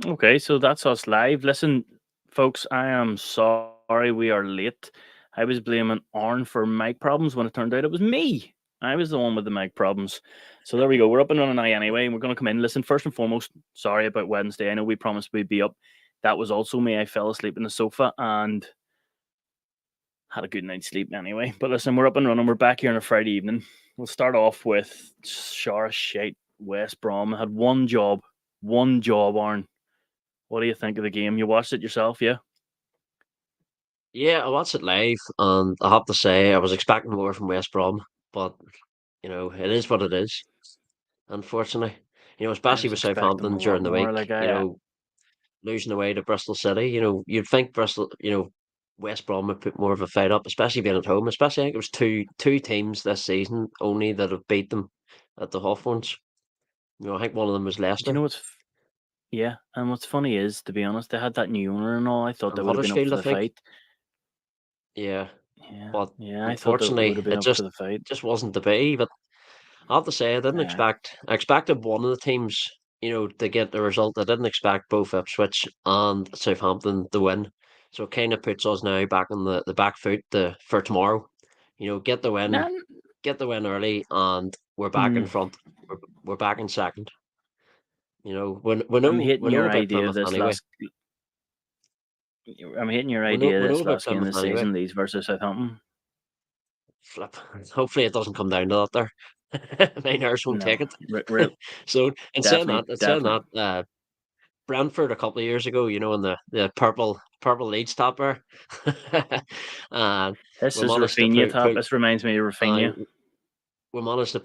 Okay, so that's us live. Listen, folks, I am sorry we are late. I was blaming Arn for mic problems when it turned out it was me. I was the one with the mic problems. So there we go. We're up and running now anyway, and we're going to come in. Listen, first and foremost, sorry about Wednesday. I know we promised we'd be up. That was also me. I fell asleep in the sofa and had a good night's sleep anyway. But listen, we're up and running. We're back here on a Friday evening. We'll start off with Shara Shite West Brom. Had one job. One job, Arn. What do you think of the game? You watched it yourself, yeah? Yeah, I watched it live, and I have to say I was expecting more from West Brom, but it is what it is. Unfortunately, I especially was with expecting Southampton a lot during the more. week, Like I losing away to Bristol City. You'd think West Brom would put more of a fight up, especially being at home. Especially, I think it was two teams this season only that have beat them at the Hawthorns. I think one of them was do you Leicester know yeah, and what's funny is, to be honest, they had that new owner and all. I thought they and would have been up Huddersfield, for I the think. fight. Yeah, Yeah, but yeah, I thought they would unfortunately, have been it up for just the fight. just wasn't to be. But I have to say, I didn't Yeah, expect. I expected one of the teams, to get the result. I didn't expect both Ipswich and Southampton to win. So it kind of puts us now back on the back foot for tomorrow. Get the win, man, get the win early, and we're back in mm, front. We're back in second. We I'm know hating we know your about idea of Plymouth this anyway. last. I'm hating your We know idea of we know this about last game of the Plymouth anyway. season, Leeds versus Southampton. Flip. Hopefully it doesn't come down to that there. My nerves won't take No, it. real, So, and saying definitely, that, and saying definitely. that, Brentford a couple of years ago, in the purple Leeds topper, and This we is managed to Rafinha pull, top. pull This reminds me of uh, Rafinha. we managed to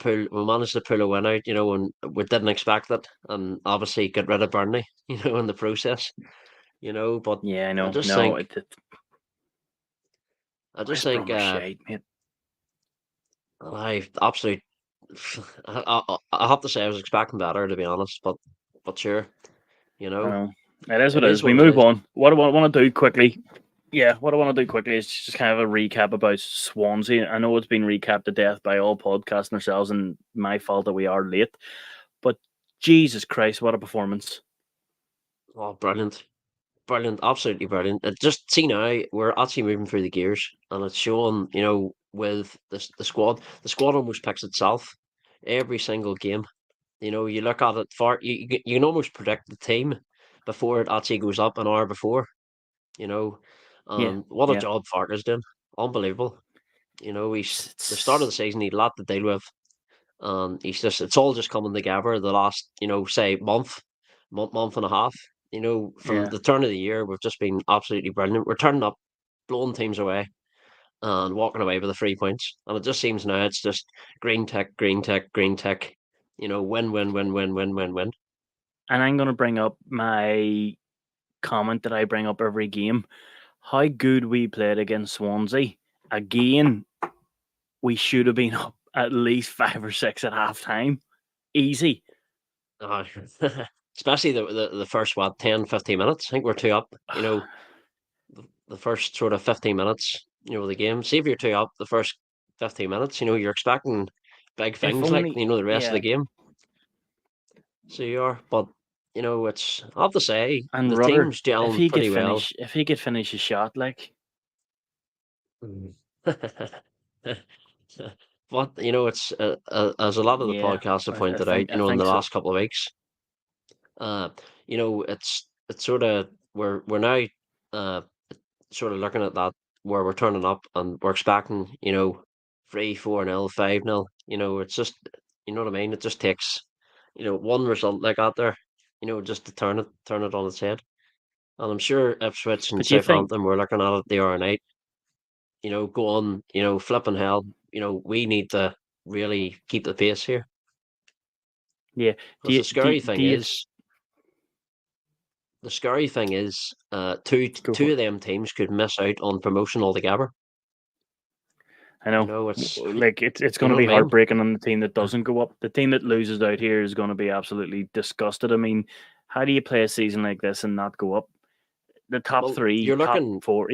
pull a win out, and we didn't expect it, and obviously get rid of Burnley, in the process, but Yeah, I I know. just No, think, I just West think, Brom are shite, mate. I absolutely, I have to say I was expecting better, to be honest, but sure, I know. It is it what it is is. We what it move is. on. What I want to do quickly. Yeah, what I want to do quickly is just kind of a recap about Swansea. I know it's been recapped to death by all podcasts and ourselves, and my fault that we are late. But Jesus Christ, what a performance! Oh, brilliant. Brilliant, absolutely brilliant. It just see now we're actually moving through the gears, and it's showing. With the squad, the squad almost picks itself every single game. You look at it far, you can almost predict the team before it actually goes up an hour before. You know, Yeah, what a yeah. job Farke's doing, unbelievable. He's the start of the It's season, he had a lot to deal with, and it's all just coming together the last, say month and a half. From yeah. the turn of the year, we've just been absolutely brilliant. We're turning up, blowing teams away, and walking away with the 3 points. And it just seems now it's just green tick, green tick, green tick. Win, win, win, win, win, win, win. And I'm going to bring up my comment that I bring up every game. How good we played against Swansea. Again, we should have been up at least 5 or 6 at halftime. Easy. Uh, Especially the first 10, 15 minutes. I think we're two up. The first sort of 15 minutes. Of the game. See if you're two up the first 15 minutes. You're expecting big If things like only, the rest of the yeah. game. So you are, but it's I have to say And the Rudder, team's gelling pretty well. if he could finish his shot, like Mm. But it's as a lot of the yeah, podcasts have I pointed out, think I in think the so. last couple of weeks, uh, it's sort of we're now uh sort of looking at that where we're turning up and we're expecting 3-4-0, 5-0. It's just what I mean. It just takes one result like that there, just to turn it on its head. And I'm sure Ipswich and But do you think? Southampton were looking at it the other night, go on, flipping hell. We need to really keep the pace here. Yeah. Do Because you the scary thing is, go for two it? of them teams could miss out on promotion altogether. I know. It's, Like it's you going to know what be I mean? heartbreaking on the team that doesn't go up. The team that loses out here is going to be absolutely disgusted. I mean, how do you play a season like this and not go up? The top Well, three, top four.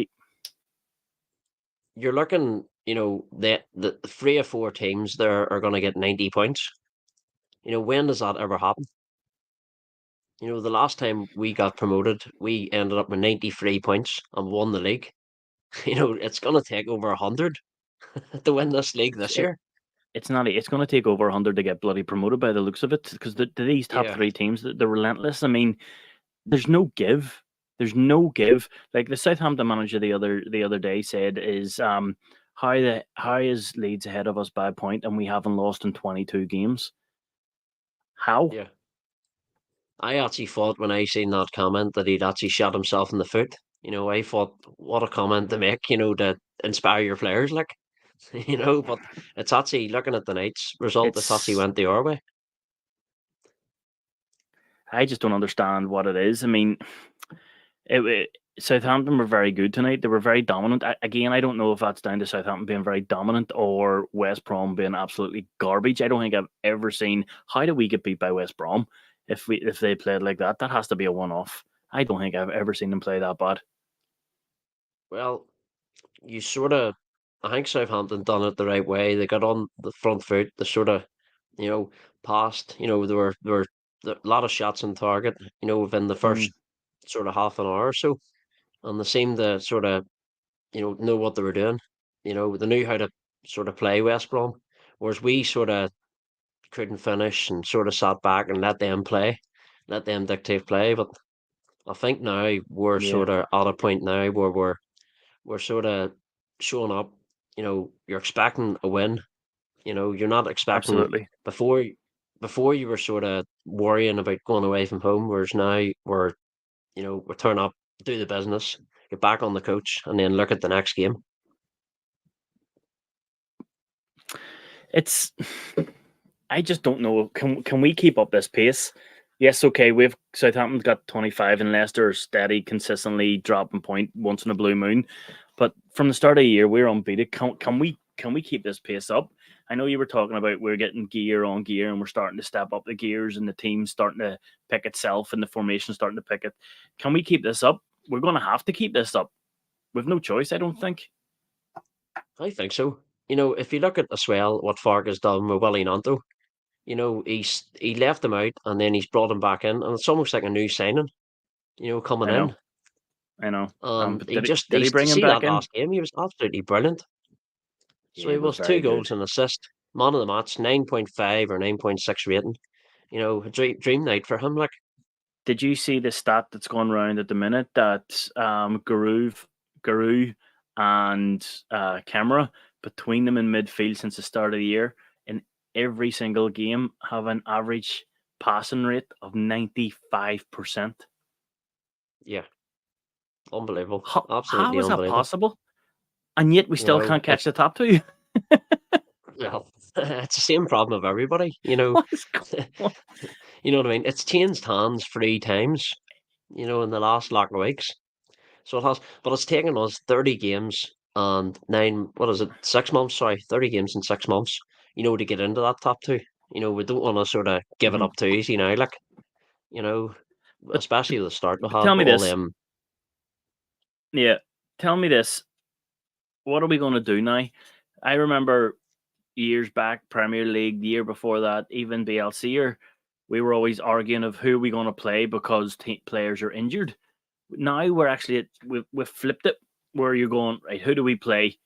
you're looking, that the 3 or 4 teams there are going to get 90 points. When does that ever happen? The last time we got promoted, we ended up with 93 points and won the league. It's going to take over 100 to win this league It's this it, year. it's not. It's going to take over 100 to get bloody promoted by the looks of it, because these top Yeah, three teams, they're relentless. I mean, there's no give. There's no give. Like the Southampton manager the other day said is how is Leeds ahead of us by a point and we haven't lost in 22 games? How? yeah. I actually thought when I seen that comment that he'd actually shot himself in the foot. I thought, what a comment to make, to inspire your players, like, but it's actually looking at the night's result, it's actually It's went the our way. I just don't understand what it is. I mean, it Southampton were very good tonight. They were very dominant. Again, I don't know if that's down to Southampton being very dominant or West Brom being absolutely garbage. I don't think I've ever seen. How do we get beat by West Brom if they played like that? That has to be a one off. I don't think I've ever seen them play that bad. Well, you sort of, I think Southampton done it the right way. They got on the front foot. They sort of, you know, passed. There were a lot of shots on target. Within the Mm, first sort of half an hour or so, and they seemed to sort of, know what they were doing. They knew how to sort of play West Brom, whereas we sort of couldn't finish and sort of sat back and let them play, let them dictate play. But I think now we're yeah, sort of at a point now where we're sort of showing up. You're expecting a win. You're not expecting absolutely. before before you were sort of worrying about going away from home, whereas now we're turn up, do the business, get back on the coach, and then look at the next game. It's I just don't know. Can we keep up this pace? Yes, okay. We've Southampton's got 25 and Leicester are steady, consistently dropping point once in a blue moon. But from the start of the year, we're unbeaten. Can we keep this pace up? I know you were talking about we're getting gear on gear and we're starting to step up the gears and the team's starting to pick itself and the formation starting to pick it. Can we keep this up? We're going to have to keep this up. We've no choice, I don't think. I think so. If you look at as well what Farke has done with Willie Nanto, he left him out and then he's brought him back in, and it's almost like a new signing. Coming I know, in, I know. and But he just did he he's to bring him see back that in? last game, he was absolutely brilliant. So Yeah, he it was was two very good. goals and assist, man of the match, 9.5 or 9.6 rating. A dream night for him. Like, Did you see the stat that's going around at the minute that Guru and Camera between them in midfield since the start of the year in every single game have an average passing rate of 95%. yeah, unbelievable, How absolutely is that unbelievable. possible? And yet we still can't It catch the top two. well, it's the same problem of everybody. What is going on? You know what I mean. It's changed hands 3 times. In the last lot of weeks. So it has, but it's taken us 30 games and nine, what is it, 6 months? Sorry, 30 games in 6 months, to get into that top two. We don't want to sort of give it Mhm. up too easy now, like, you know, But, especially the start we but had tell me with all this. them. Yeah. Tell me this. What are we going to do now? I remember years back, Premier League, the year before that, even BLC, or we were always arguing of who are we going to play because players are injured. Now we're actually we've flipped it, where you're going right. Who do we play?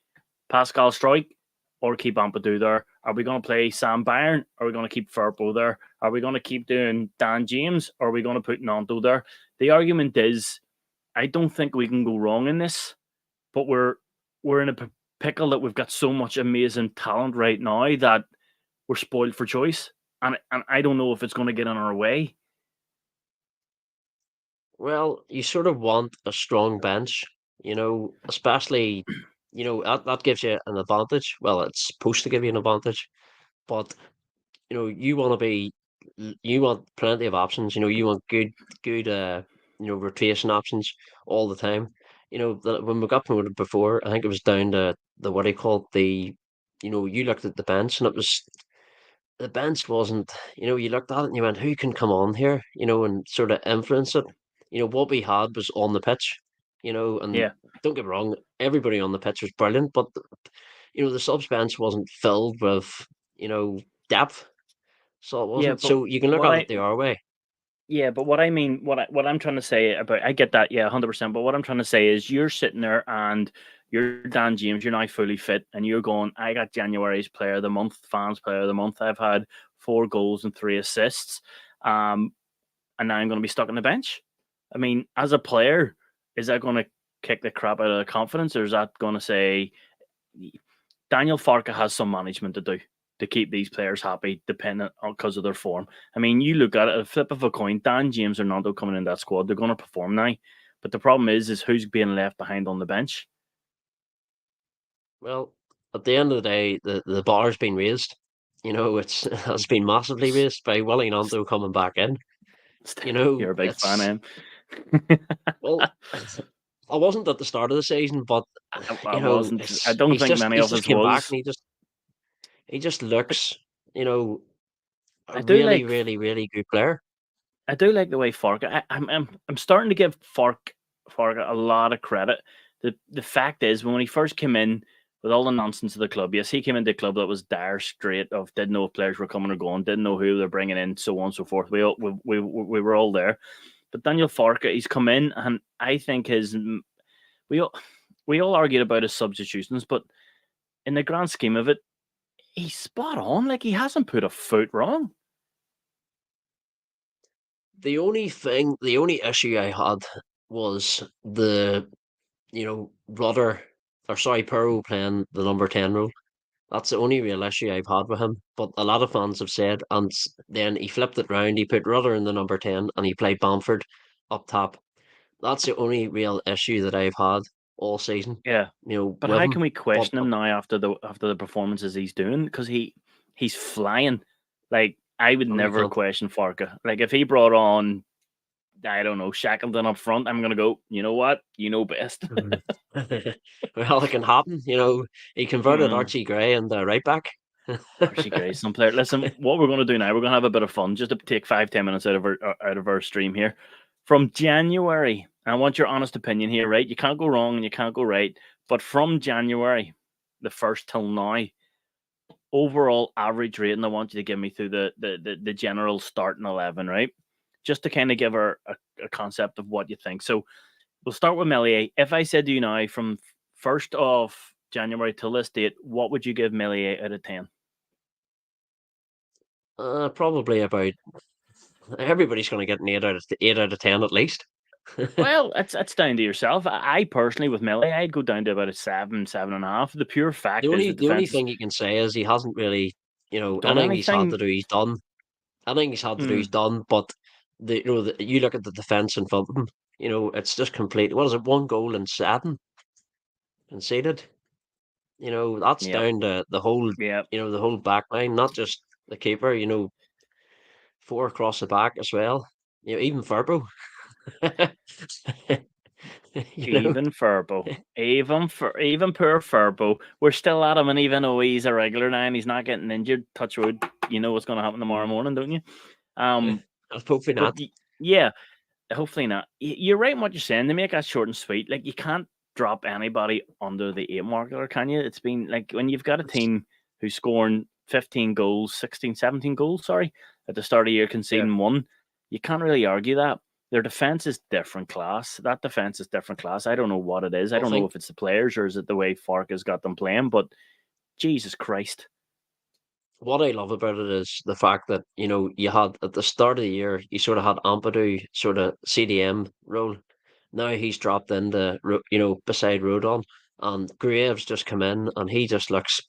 Pascal Strike or keep Ampadu there? Are we going to play Sam Byron? Are we going to keep Firpo there? Are we going to keep doing Dan James? Or are we going to put Nanto there? The argument is, I don't think we can go wrong in this, but we're in a pickle that we've got so much amazing talent right now that we're spoiled for choice, and I don't know if it's going to get in our way. Well, you sort of want a strong bench, especially, that gives you an advantage. Well, it's supposed to give you an advantage, but you want to be, you want plenty of options. You want good, rotation options all the time. When we got promoted before, I think it was down to the what do you call it, you looked at the bench and it was the bench wasn't. You looked at it and you went, who can come on here, and sort of influence it. What we had was on the pitch, and Yeah, don't get me wrong, everybody on the pitch was brilliant, but the subs bench wasn't filled with, you know, depth. So it yeah, wasn't. but So you can look what at I it the other way. Yeah, but what I mean, what I'm trying to say about, I get that, yeah, 100%. But what I'm trying to say is, you're sitting there and you're Dan James, you're now fully fit, and you're going, I got January's Player of the Month, Fans Player of the Month. I've had 4 goals and 3 assists, um, and now I'm going to be stuck on the bench. I mean, as a player, is that going to kick the crap out of the confidence, or is that going to say Daniel Farke has some management to do to keep these players happy, dependent on because of their form? I mean, you look at it, a flip of a coin, Dan James or Nando coming in that squad, they're going to perform now. But the problem is who's being left behind on the bench? Well, at the end of the day, the bar's been raised. It's has been massively raised by Willie Ronaldo coming back in. You're a big fan, It's Em. well, I wasn't at the start of the season, but I wasn't. I it's don't think many he's of just us came back was. and he just But looks, you know, a I do really, like really, really good player. I do like the way Farke. I'm starting to give Farke a lot of credit. The fact is, when he first came in with all the nonsense of the club, yes, he came into a club that was dire straight of didn't know if players were coming or going, didn't know who they're bringing in, so on and so forth. We were all there. But Daniel Farke, he's come in, and I think we all we all argued about his substitutions, but in the grand scheme of it, he's spot on. Like, he hasn't put a foot wrong. The only issue I had was Rudder, or sorry, Pearl playing the number 10 role. That's the only real issue I've had with him. But a lot of fans have said, and then he flipped it round. He put Rudder in the number 10 and he played Bamford up top. That's the only real issue that I've had all season, Yeah, but with how him. can we But question him now after the performances he's doing? Because he's flying. Like, I would no, you never can't. question Farke. Like, if he brought on, I don't know, Shackleton up front, I'm gonna go. You know what? You know best. Mhm. Well, it can happen. He converted Mm, Archie Gray into right back. Archie Gray, some player. Listen, what we're gonna do now? We're gonna have a bit of fun, just to take 5-10 minutes out of our stream here. From January, I want your honest opinion here, right? You can't go wrong and you can't go right. But from January, the first till now, overall average rating I want you to give me through the general starting 11, right? Just to kind of give her a concept of what you think. So we'll start with Melier. If I said to you now, from 1st of January till this date, what would you give Melier out of 10? Probably about everybody's going to get an 8 out of 10 at least. Well, it's down to yourself. I personally, with Melier, I'd go down to about a 7, 7.5. The pure The fact is only the the only defense has thing you can say is he hasn't really, done anything he's had anything. to do, he's done. Anything he's had to do, he's Hmm, done. But you look at the defense in front of him. It's just complete. What is it? One goal and 7 conceded. That's yep, down to yep. the whole back line, not just the keeper. 4 across the back as well. Even Furbo. you know, Even Furbo, even poor Furbo, we're still at him, and even though he's a regular now and he's not getting injured, touch wood, you know what's going to happen tomorrow morning, don't you? Um, hopefully but not. yeah, hopefully not. You're right in what you're saying. They make that short and sweet. Like, you can't drop anybody under the 8 marker, can you? It's been like, when you've got a team who's scoring 15 goals, 16, 17 goals, sorry, at the start of the year, Yeah. conceding one, you can't really argue that. Their defense is different class. That defense is different class. I don't know what it is. I I don't know think if it's the players or is it the way Fark has got them playing, but Jesus Christ. what I love about it is the fact that you had at the start of the year you sort of had Ampadu sort of CDM role. Now he's dropped into beside Rodon, and Graves just come in and he just looks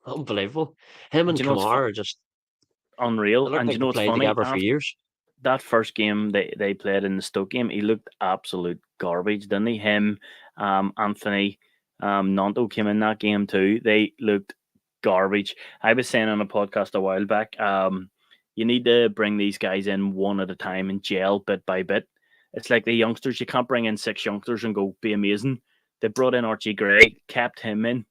unbelievable. Him And and you know what's Kamara are just they unreal? look And like you they know what's played funny? together for After years. that first game they played in the Stoke game, he looked absolute garbage, didn't he? Him, Anthony, Nanto came in that game too. They looked garbage. I was saying on a podcast a while back, you need to bring these guys in one at a time and gel bit by bit. It's like the youngsters. You can't bring in 6 youngsters and go be amazing. They brought in Archie Gray, kept him in,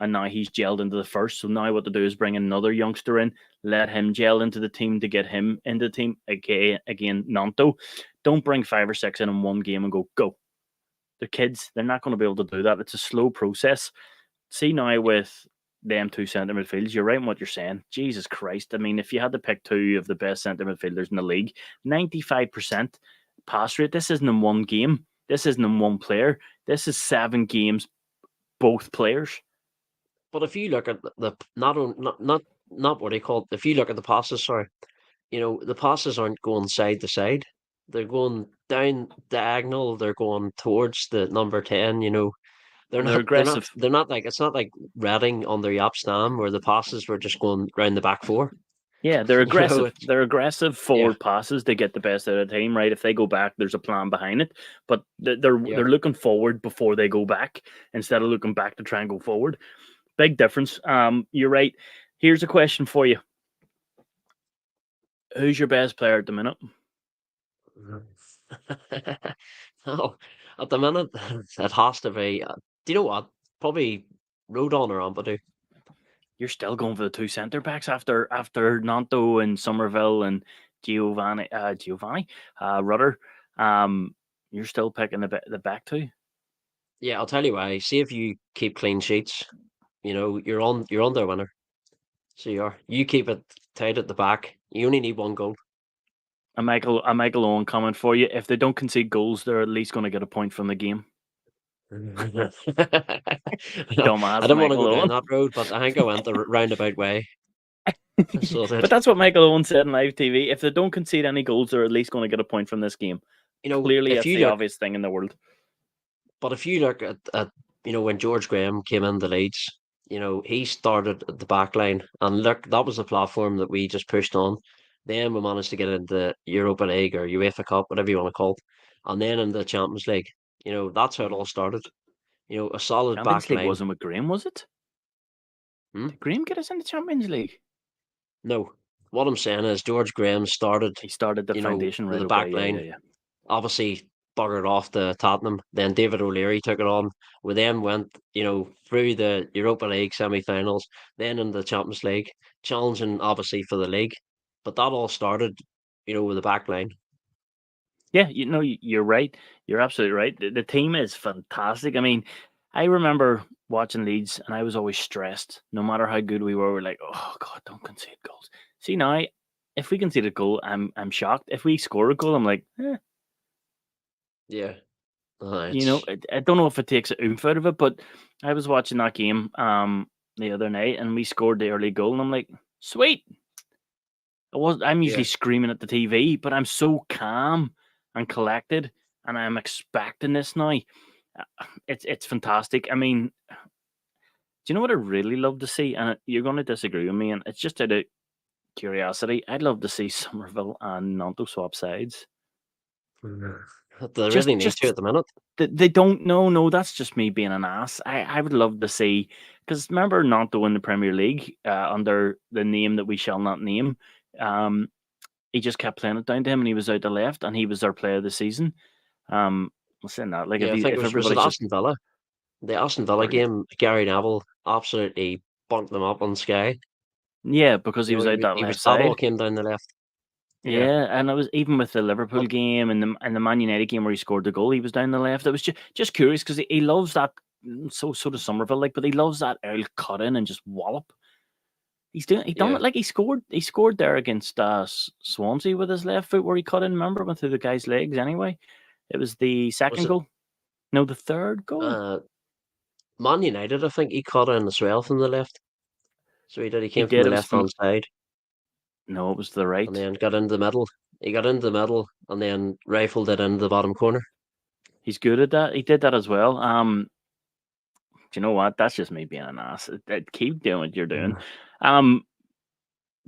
and now he's gelled into the first. So now what to do is bring another youngster in, let him gel into the team to get him into the team. Again, Nanto. Don't bring 5 or 6 in one game and go. They're kids. They're not going to be able to do that. It's a slow process. See now with them two centre midfields. You're right in what you're saying. Jesus Christ! I mean, if you had to pick two of the best centre midfielders in the league, 95% pass rate. This isn't in one game. This isn't in one player. This is 7 games, both players. But if you look at not what they call it, if you look at the passes, sorry, the passes aren't going side to side. They're going down diagonal. They're going towards the number 10. They're They're not. They're not. aggressive. They're not like it's not like Reading on their Yap Stam where the passes were just going round the back four. Yeah, they're aggressive. It's They're aggressive yeah, forward passes to get the best out of the team, right? If they go back, there's a plan behind it. But yeah. they're looking forward before they go back instead of looking back to try and go forward. Big difference. You're right. Here's a question for you. Who's your best player at the minute? No, at the minute it has to be. Do you know what? Probably Rodon or Ampadu. You're still going for the two centre backs after Nanto and Somerville and Giovanni Rudder. You're still picking the back two. Yeah, I'll tell you why. See if you keep clean sheets, you're on their winner. So you are. You keep it tight at the back. You only need one goal. A Michael Owen comment for you. If they don't concede goals, they're at least going to get a point from the game. No, I Dumbass didn't want to go Michael down Owen. that road, but I think I went the roundabout way. So But that that's what Michael Owen said on live TV. If they don't concede any goals, they're at least going to get a point from this game. Clearly, if that's you the look, obvious thing in the world. but if you look at when George Graham came in the Leeds, he started at the back line, and look, that was the platform that we just pushed on. Then we managed to get into Europa League or UEFA Cup, whatever you want to call it, and then in the Champions League. That's how it all started. A solid Champions back League line. wasn't with Graham, was it? Hmm? Did Graham get us in the Champions League? No, what I'm saying is George Graham started, He started the foundation with right. the Okay, back yeah, yeah, line. yeah. Obviously buggered off to Tottenham. Then David O'Leary took it on. We then went, through the Europa League semi-finals, then in the Champions League, challenging obviously for the league. But that all started, with the back line. Yeah, you're right. You're absolutely right. The team is fantastic. I mean, I remember watching Leeds, and I was always stressed. No matter how good we were, we're like, "Oh God, don't concede goals." See now, if we concede a goal, I'm shocked. If we score a goal, I'm like, Yeah. It's I don't know if it takes a oomph out of it, but I was watching that game the other night, and we scored the early goal, and I'm like, sweet. I'm usually yeah. screaming at the TV, but I'm so calm and collected, and I'm expecting this now. It's fantastic. I mean, do you know what I really love to see? And you're going to disagree with me, and it's just out of curiosity. I'd love to see Somerville and Nanto swap sides. They Just, really need to just at the minute. they don't. No, that's just me being an ass. I would love to see, because remember Nanto in the Premier League under the name that we shall not name. Um, he just kept playing it down to him, and he was out the left, and he was our player of the season. I'm saying that, like, Yeah, I think if was it everybody's just Aston Villa? The Aston Villa brilliant, game, Gary Neville absolutely bunked them up on Sky. yeah, because he was out that He was left that all side. came down the left. Yeah. Yeah, and it was even with the Liverpool But game and the Man United game where he scored the goal, he was down the left. It was just curious because he loves that. So does Somerville, like, but he loves that early cut in and just wallop. He done yeah. it, like, he scored there against Swansea with his left foot where he cut in. Remember, went through the guy's legs. Anyway, it was the Was second it goal. No, the third goal. uh Man United, I think he caught in as well from the left. So he did. He He came from did. the It was left from hand side no, it was to the and right. then got into the middle. He got into the middle and then rifled it into the bottom corner. He's good at that. He did that as well. Do you know what? That's just me being an ass. Keep doing what you're doing. Mm. Um,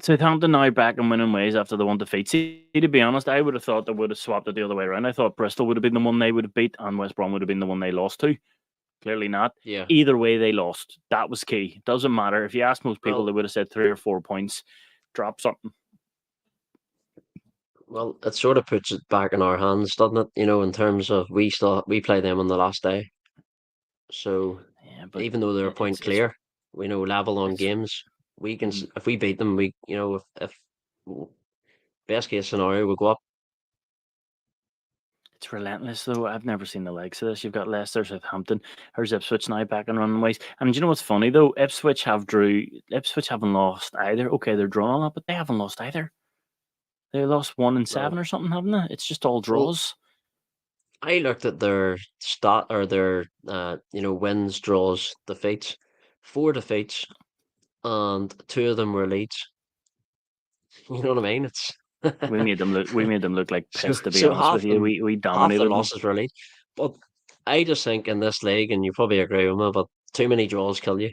Southampton now back in winning ways after the one defeat. See, to be honest, I would have thought they would have swapped it the other way around. I thought Bristol would have been the one they would have beat, and West Brom would have been the one they lost to. Clearly not. Yeah. Either way, they lost. That was key. Doesn't matter. If you ask most people, Well, they would have said 3 or 4 points. Drop something. it sort of puts it back in our hands, doesn't it? In terms of we play them on the last day. So Yeah, but even though they're a it- point it's it's clear, we know level on it's games. We can mm, if we beat them, if best case scenario we go up. It's relentless, though. I've never seen the likes of this. You've got Leicester, Southampton, there's Ipswich now back and running ways. And do you know what's funny though? Ipswich haven't lost either. Okay, they're drawn on it, but they haven't lost either. They lost 1-7 No. or something, haven't they? It's just all Well, draws. I looked at their stat or their wins, draws, defeats. Four defeats, and two of them were Leeds. You know what I mean? It's We made them look like so piss, to be so honest with you. We half the dominated them. losses were Leeds. But I just think in this league, and you probably agree with me, but too many draws kill you.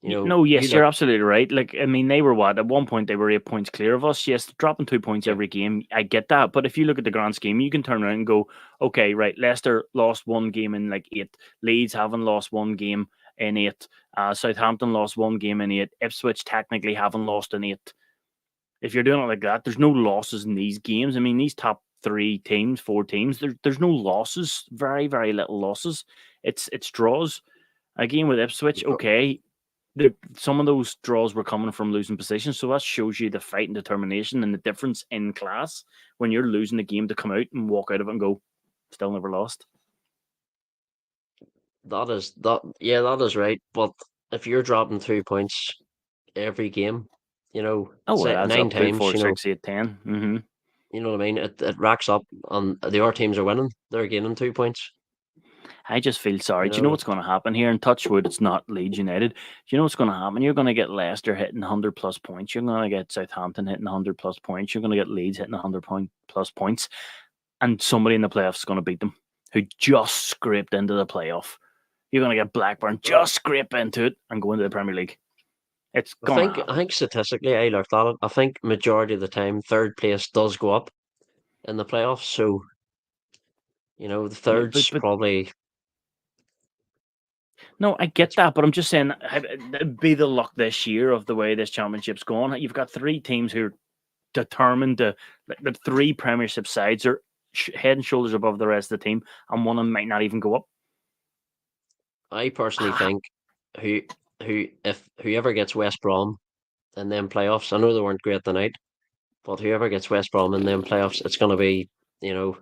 No, You yes, you're look, absolutely right. Like, I mean, they were what at one point they were 8 points clear of us. Yes, dropping 2 points yeah, every game, I get that. But if you look at the grand scheme, you can turn around and go, okay, right, Leicester lost one game in like 8. Leeds haven't lost one game in 8. Southampton lost one game in 8. Ipswich technically haven't lost in 8. If you're doing it like that, there's no losses in these games. I mean, these top 3 teams, 4 teams, there's no losses. Very, very little losses. It's draws. Again with Ipswich, but okay, some of those draws were coming from losing positions. So that shows you the fight and determination and the difference in class when you're losing the game to come out and walk out of it and go, still never lost. that is right. But if you're dropping 2 points every game, Oh, it say adds nine up. Two, times, four, 6, 8, 10. Mm-hmm. you know what I mean? It racks up, and the other teams are winning. They're gaining 2 points. I just feel sorry. You Do you know know, what's going to happen here? And touch wood, it's not Leeds United. Do you know what's going to happen? You're going to get Leicester hitting 100 plus points. You're going to get Southampton hitting 100 plus points. You're going to get Leeds hitting 100 plus points. And somebody in the playoffs is going to beat them who just scraped into the playoff. You're going to get Blackburn well, just scrape into it and go into the Premier League. It's I going to think I happen. think statistically, I looked at it. I think majority of the time, third place does go up in the playoffs. So the Yeah, third's probably no, I get it's that, but I'm just saying it'd be the luck this year of the way this championship's going. You've got 3 teams who are determined to, like, the 3 Premiership sides are head and shoulders above the rest of the team, and one of them might not even go up. I personally Ah, think who if whoever gets West Brom in them playoffs. I know they weren't great tonight, but whoever gets West Brom in them playoffs, it's going to be a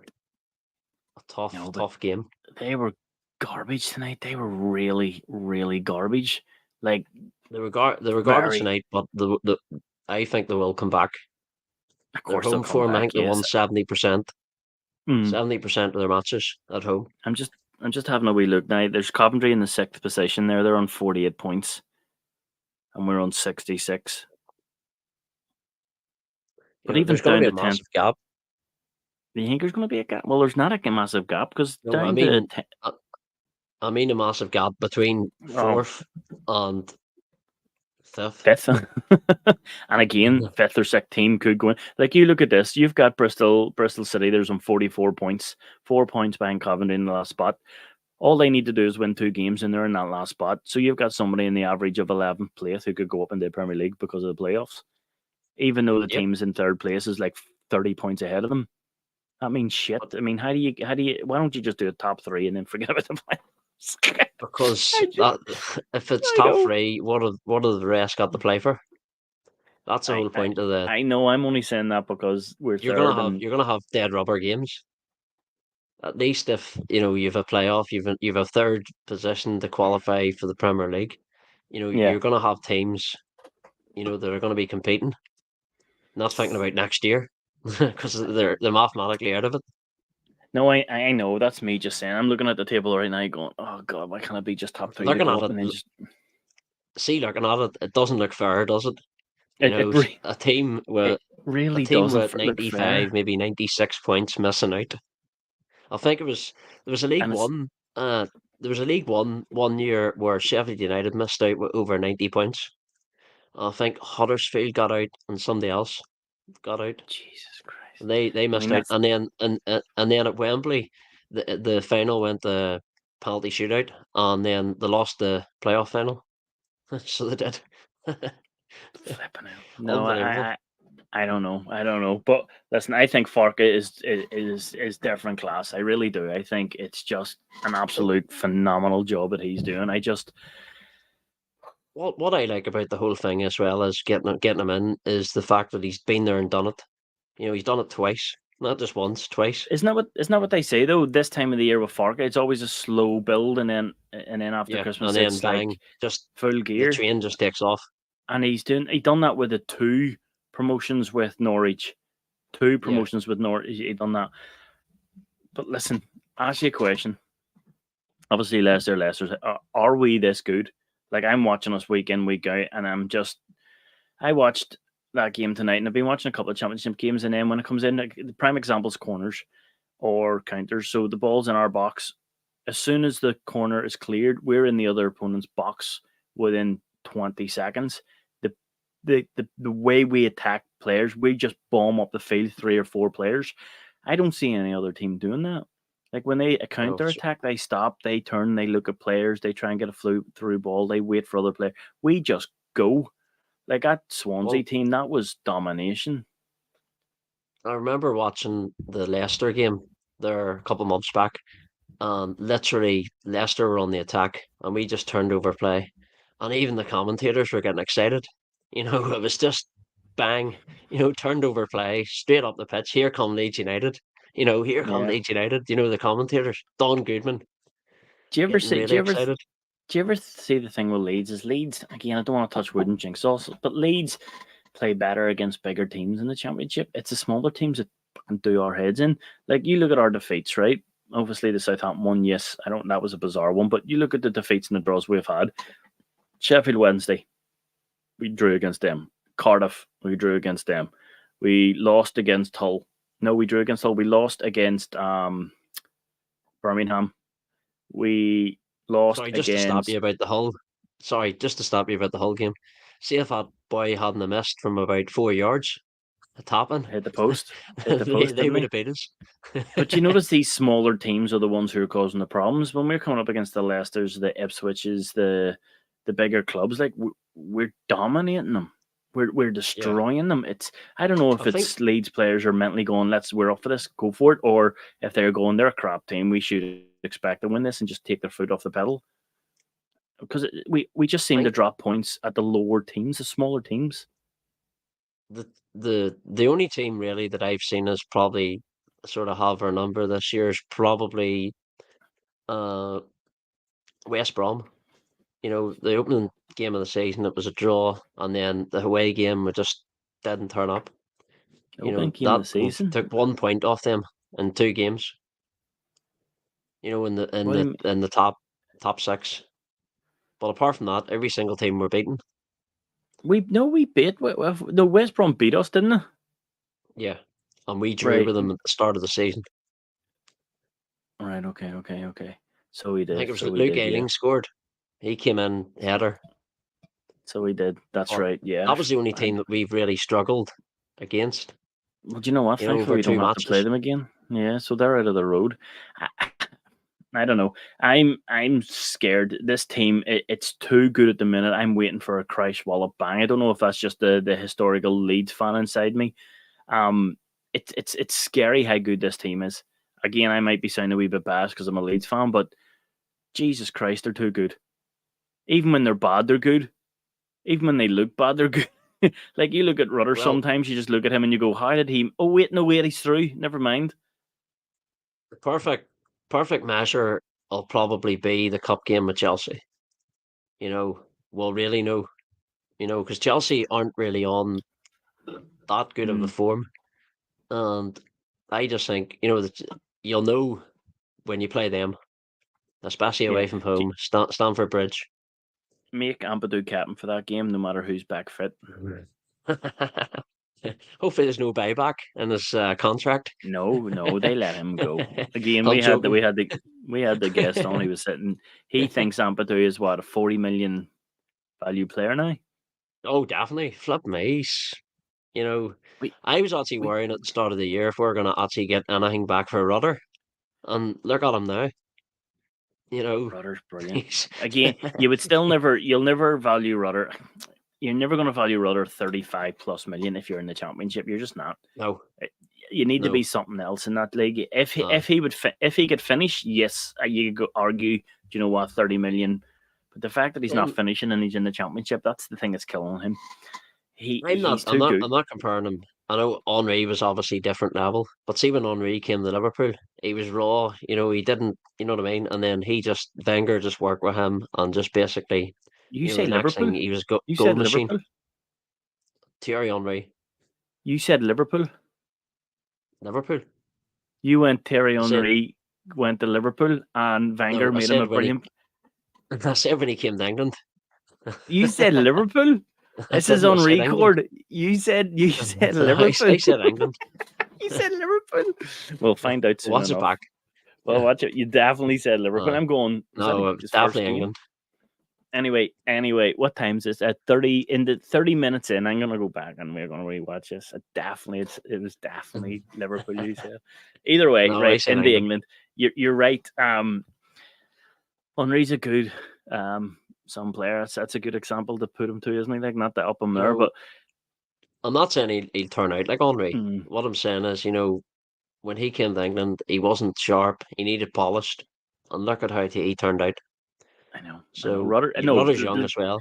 tough no, but tough game. they were garbage tonight. They were really, really garbage. Like, They were garbage very. tonight, but I think they will come back. Of Their course, they'll home come form, I back. think they won Yes. 70%. Mm. 70% of their matches at home. I'm just. I'm just having a wee look now. There's Coventry in the 6th position there. They're on 48 points, and we're on 66. But even There's going to down be a to 10th, massive gap. do you think there's going to be a gap? Well, there's not a massive gap because No, down to I, I mean a massive gap between oh, fourth and fifth. fifth. And again, fifth or sixth team could go in. Like, you look at this, you've got Bristol City. There's on 44 points, 4 points behind Coventry in the last spot. All they need to do is win 2 games, and they're in that last spot. So you've got somebody in the average of 11th place who could go up into the Premier League because of the playoffs, even though the Yep. teams in third place is like 30 points ahead of them. That means shit. But I mean, why don't you just do a top 3 and then forget about the finals? because I just, if it's I top know. three, what have the rest got to play for? That's the I, whole I point of the. I know I'm only saying that because we're third and You're gonna have dead rubber games. At least if you've a playoff, you've a third position to qualify for the Premier League. yeah. You're gonna have teams that are gonna be competing, not thinking about next year because they're mathematically out of it. No, I know that's me just saying. I'm looking at the table right now, going, "Oh God, why can't it be just top 3 to Looking go at up?" it, And then just looking at it, it doesn't look fair, does it? it it, re- A team it with really doesn't look 95, fair. maybe 96 points missing out. I think there was a League And it's One. There was a League one year where Sheffield United missed out with over 90 points. I think Huddersfield got out and somebody else got out. Jesus Christ. They I mean, missed out, that's and then at Wembley, the final went to penalty shootout, and then they lost the playoff final. So they did. flipping out. No, Unbelievable. I don't know. I don't know. But listen, I think Farke is different class. I really do. I think it's just an absolute phenomenal job that he's doing. I just What I like about the whole thing as well as getting him in is the fact that he's been there and done it. He's done it twice. Not just once, twice. Isn't that what they say though? This time of the year with Farke, it's always a slow build, and then after Yeah, and Christmas, then it's bang, like just full the gear. train just takes off. And he done that with the two promotions with Norwich, two Yeah. promotions with Norwich. He done that. But listen, ask you a question. Obviously, Leicester. Are we this good? Like I'm watching us week in week out, and I watched that game tonight, and I've been watching a couple of championship games, and then when it comes in, like, the prime example is corners or counters. So the ball's in our box. As soon as the corner is cleared, we're in the other opponent's box within 20 seconds. The the way we attack players, we just bomb up the field 3 or 4 players. I don't see any other team doing that. Like when they No, counter attack, they stop, they turn, they look at players, they try and get a through ball, they wait for other players. We just go. Like that Swansea well, team, that was domination. I remember watching the Leicester game there a couple months back, and literally Leicester were on the attack, and we just turned over play, and even the commentators were getting excited. It was just bang, turned over play straight up the pitch. Here come Leeds United. Here come Yeah. Leeds United. The commentators, Don Goodman, Do you ever getting see? Do really you ever? excited. Do you ever see the thing with Leeds? Is Leeds again? I don't want to touch wood and jinx also, but Leeds play better against bigger teams in the championship. It's the smaller teams that can do our heads in. Like you look at our defeats, right? Obviously, the Southampton one, yes, I don't. That was a bizarre one, but you look at the defeats and the draws we've had. Sheffield Wednesday, we drew against them. Cardiff, we drew against them. We lost against Hull. No, we drew against Hull. We lost against Birmingham. We lost Sorry, just to stop you against. about the Hull. Sorry, just to stop you about the Hull game. See if that boy hadn't have missed from about 4 yards, a tapping, Hit the post. Hit the they post, they didn't would they? have beat us. But you notice these smaller teams are the ones who are causing the problems when we're coming up against the Leicesters, the Ipswiches, the bigger clubs. Like we're dominating them. We're Yeah, destroying them. It's I don't know if I think it's Leeds players are mentally going, we're up for this, go for it, or if they're going, they're a crap team, we should expect to win this and just take their foot off the pedal. Because we just I seem to think drop points at the lower teams, the smaller teams. the only team really that I've seen is probably sort of have our number this year is probably uh West Brom. The opening game of the season it was a draw, and then the away game we just didn't turn up. Opening game of That the we season. took 1 point off them in 2 games. In the in What do you the mean? in the top six. But apart from that, every single team we're beating. We beat. No, West Brom beat us, didn't they? Yeah. And we drew Right. with them at the start of the season. Right. Okay. So we I think did. it was So we Luke did. Yeah. Ayling scored. He came in header. So we did. That's But right. Yeah. that was the only I, team that we've really struggled against, well, do you know what? Thankfully, over we don't two have to play matches. them again. Yeah. So they're out of the road. I don't know. I'm scared. This team, it's too good at the minute. I'm waiting for a Christ Wallop bang. I don't know if that's just the historical Leeds fan inside me. Um, it's scary how good this team is. Again, I might be sounding a wee bit biased because I'm a Leeds fan, but Jesus Christ, they're too good. Even when they're bad, they're good. Even when they look bad, they're good. Like you look at Rudder Well, sometimes, you just look at him and you go, "How did he? Oh wait, no wait, he's through. Never mind." the perfect measure will probably be the cup game with Chelsea. We'll really know, because Chelsea aren't really on that good of a Mm, form. And I just think, that you'll know when you play them, especially yeah, away from home, Stamford Bridge. make Ampadu captain for that game, no matter who's back fit. Hopefully, there's no buyback in his contract. No, they let him go. Again, I'm joking. we had the guest on. He was sitting. He thinks Ampadu is what, a 40 million value player now. Oh, definitely. Flip me. You know, We I was actually we worrying at the start of the year if we're going to actually get anything back for Rudder. And look at him now. You know, Rudder's brilliant. he's Again, you'll never value Rudder. You're never going to value Rudder 35 plus million if you're in the championship. You're just not. no, You need to be no. something else in that league. If he, Aye. if he would if he could finish, yes, you could argue. Do you know what, 30 million? But the fact that he's not I'm, finishing and he's in the championship, that's the thing that's killing him. I'm not. He's I'm too not. good. I'm not comparing him. I know Henri was obviously different level, but see when Henri came to Liverpool, he was raw. He didn't. You know what I mean? And then Wenger just worked with him and just basically, You the say next Liverpool? thing he was You goal said machine. Liverpool? Thierry Henry, You said Liverpool? Liverpool. You went Terry I said Henry went to Liverpool and Wenger no. I made him a said when he. brilliant. I said when he came to England. You said Liverpool? I This is didn't. I on said England. record. You said I Liverpool. said England. You said Liverpool. We'll find out soon Watch it enough. back. Well, watch it. You definitely said Liverpool. Uh, I'm going. Was that no, it was his first definitely game? England. Anyway, what time is this? At 30 in the 30 minutes in, I'm gonna go back and we're gonna rewatch this. It was definitely Liverpool. You said. Either way, No, I right said in the England. England. You're right. Henry's a good some player. That's a good example to put him to, isn't he? Like not to up him You there, know, but I'm not saying he'll turn out like Henry. mm, What I'm saying is, when he came to England, he wasn't sharp. He needed polished, and look at how he turned out. I know. So Rudder. No, Rudder's young as well.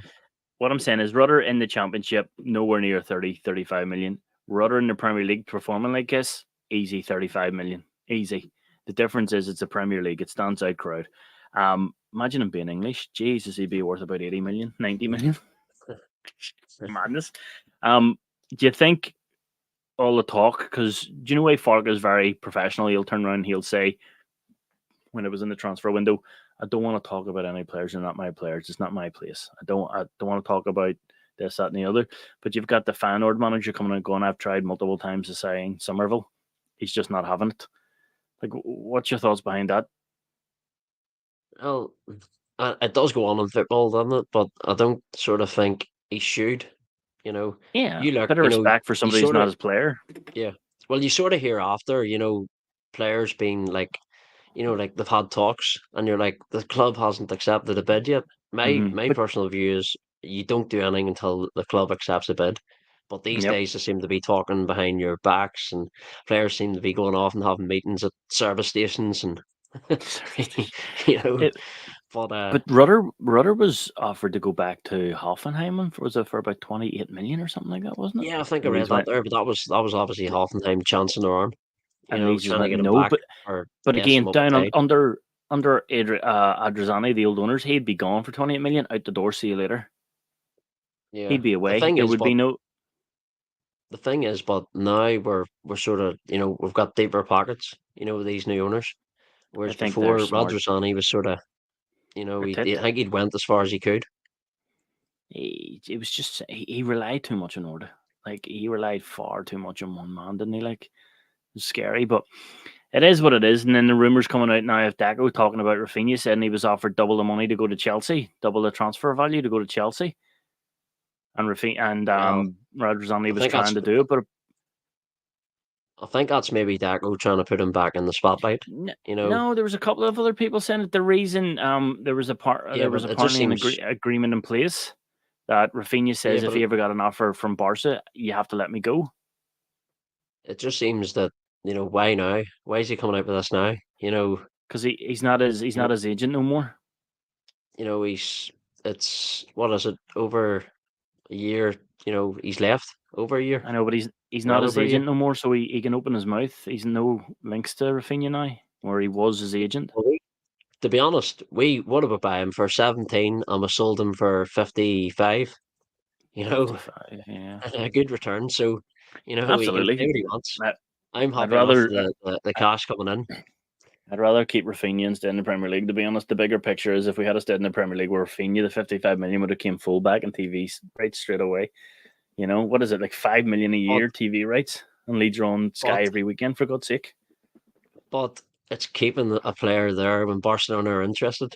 what I'm saying is Rudder in the Championship nowhere near 30, 35 million. Rudder in the Premier League performing like this, easy 35 million, easy. The difference is it's a Premier League. It stands out crowd. Imagine him being English. Jesus, he'd be worth about 80 million, 90 million. Madness. Do you think all the talk? Because do you know why Farke is very professional? He'll turn around and he'll say, when it was in the transfer window, I don't want to talk about any players. They're not my players. It's not my place. I don't want to talk about this, that, and the other. But you've got the Feyenoord manager coming and going. I've tried multiple times to sign Somerville. He's just not having it. Like, what's your thoughts behind that? Well, it does go on in football, doesn't it? But I don't sort of think he should. You know, Yeah, you look, bit of respect for you somebody who's sort not of, his player. yeah. Well, you sort of hear after, players being like, like they've had talks, and you're like, the club hasn't accepted a bid yet. My Hmm. my But personal view is you don't do anything until the club accepts a bid. But these yep, days they seem to be talking behind your backs, and players seem to be going off and having meetings at service stations, and you know. it. But But Rudder was offered to go back to Hoffenheim. Was it for about 28 million or something like that? Wasn't it? yeah, I think I And read he's that went, there. But that was obviously Hoffenheim chancing their arm, and he just trying to went get him no. back, But or But yes, again, him up the down tide. under Adrizzani, the old owners, he'd be gone for 28 million. Out the door. See you later. Yeah, He'd be the away. thing There is, would be but no. the thing is, but now we're sort of, we've got deeper pockets, with these new owners. I Whereas think they're before, smart. Rodrizzani was sort of, They're I tit. think he'd went as far as he could. It was just he relied too much on order. Like he relied far too much on one man, didn't he? Like it was scary, but it is what it is. And then the rumors coming out now of Deco talking about Rafinha saying he was offered double the money to go to Chelsea, double the transfer value to go to Chelsea, and Rafinha and Well, Rodrizzani I was think trying that's to do it, but I think that's maybe Daco trying to put him back in the spotlight. You know, No, there was a couple of other people saying that the reason yeah, there was but it just apparently an seems, agreement in place that Rafinha yeah, says if but he ever got an offer from Barca, you have to let me go it just seems that why now? Why is he coming out with this now? because he's You know, not his agent no more. he's it's what is it over a year? He's left over a year, I know, but he's not well his over a year. agent no more, so he can open his mouth. He's no links to Rafinha now, where he was his agent. Well, to be honest, we would have buy him for 17 and we sold him for 55. You know, 55, yeah, a good return. So, he can say absolutely. what he wants. I, I'm I'd happy enough rather. with the cash coming in. I'd rather keep Rafinha and stay in the Premier League. To be honest, the bigger picture is if we had stayed in the Premier League where Rafinha, the 55 million would have came full back and TV rights straight away. You know, what is it, like 5 million a But year TV rights? And Leeds are on Sky but every weekend, for God's sake. but it's keeping a player there when Barcelona are interested.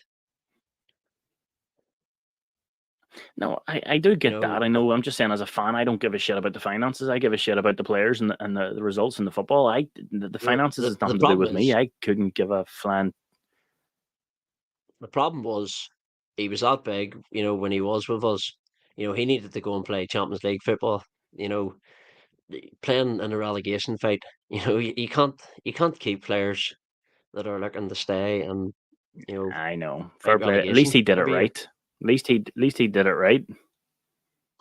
No, I do You get know, that. I know. I'm just saying, as a fan, I don't give a shit about the finances. I give a shit about the players and the results in the football. The the, finances the has the nothing to do problem with me. is I couldn't give a flan. the problem was he was that big. When he was with us, he needed to go and play Champions League football. You know, playing in a relegation fight. You can't keep players that are looking to stay and I know. fight Fair play. At least relegation he did it every year. right. At least he did it right.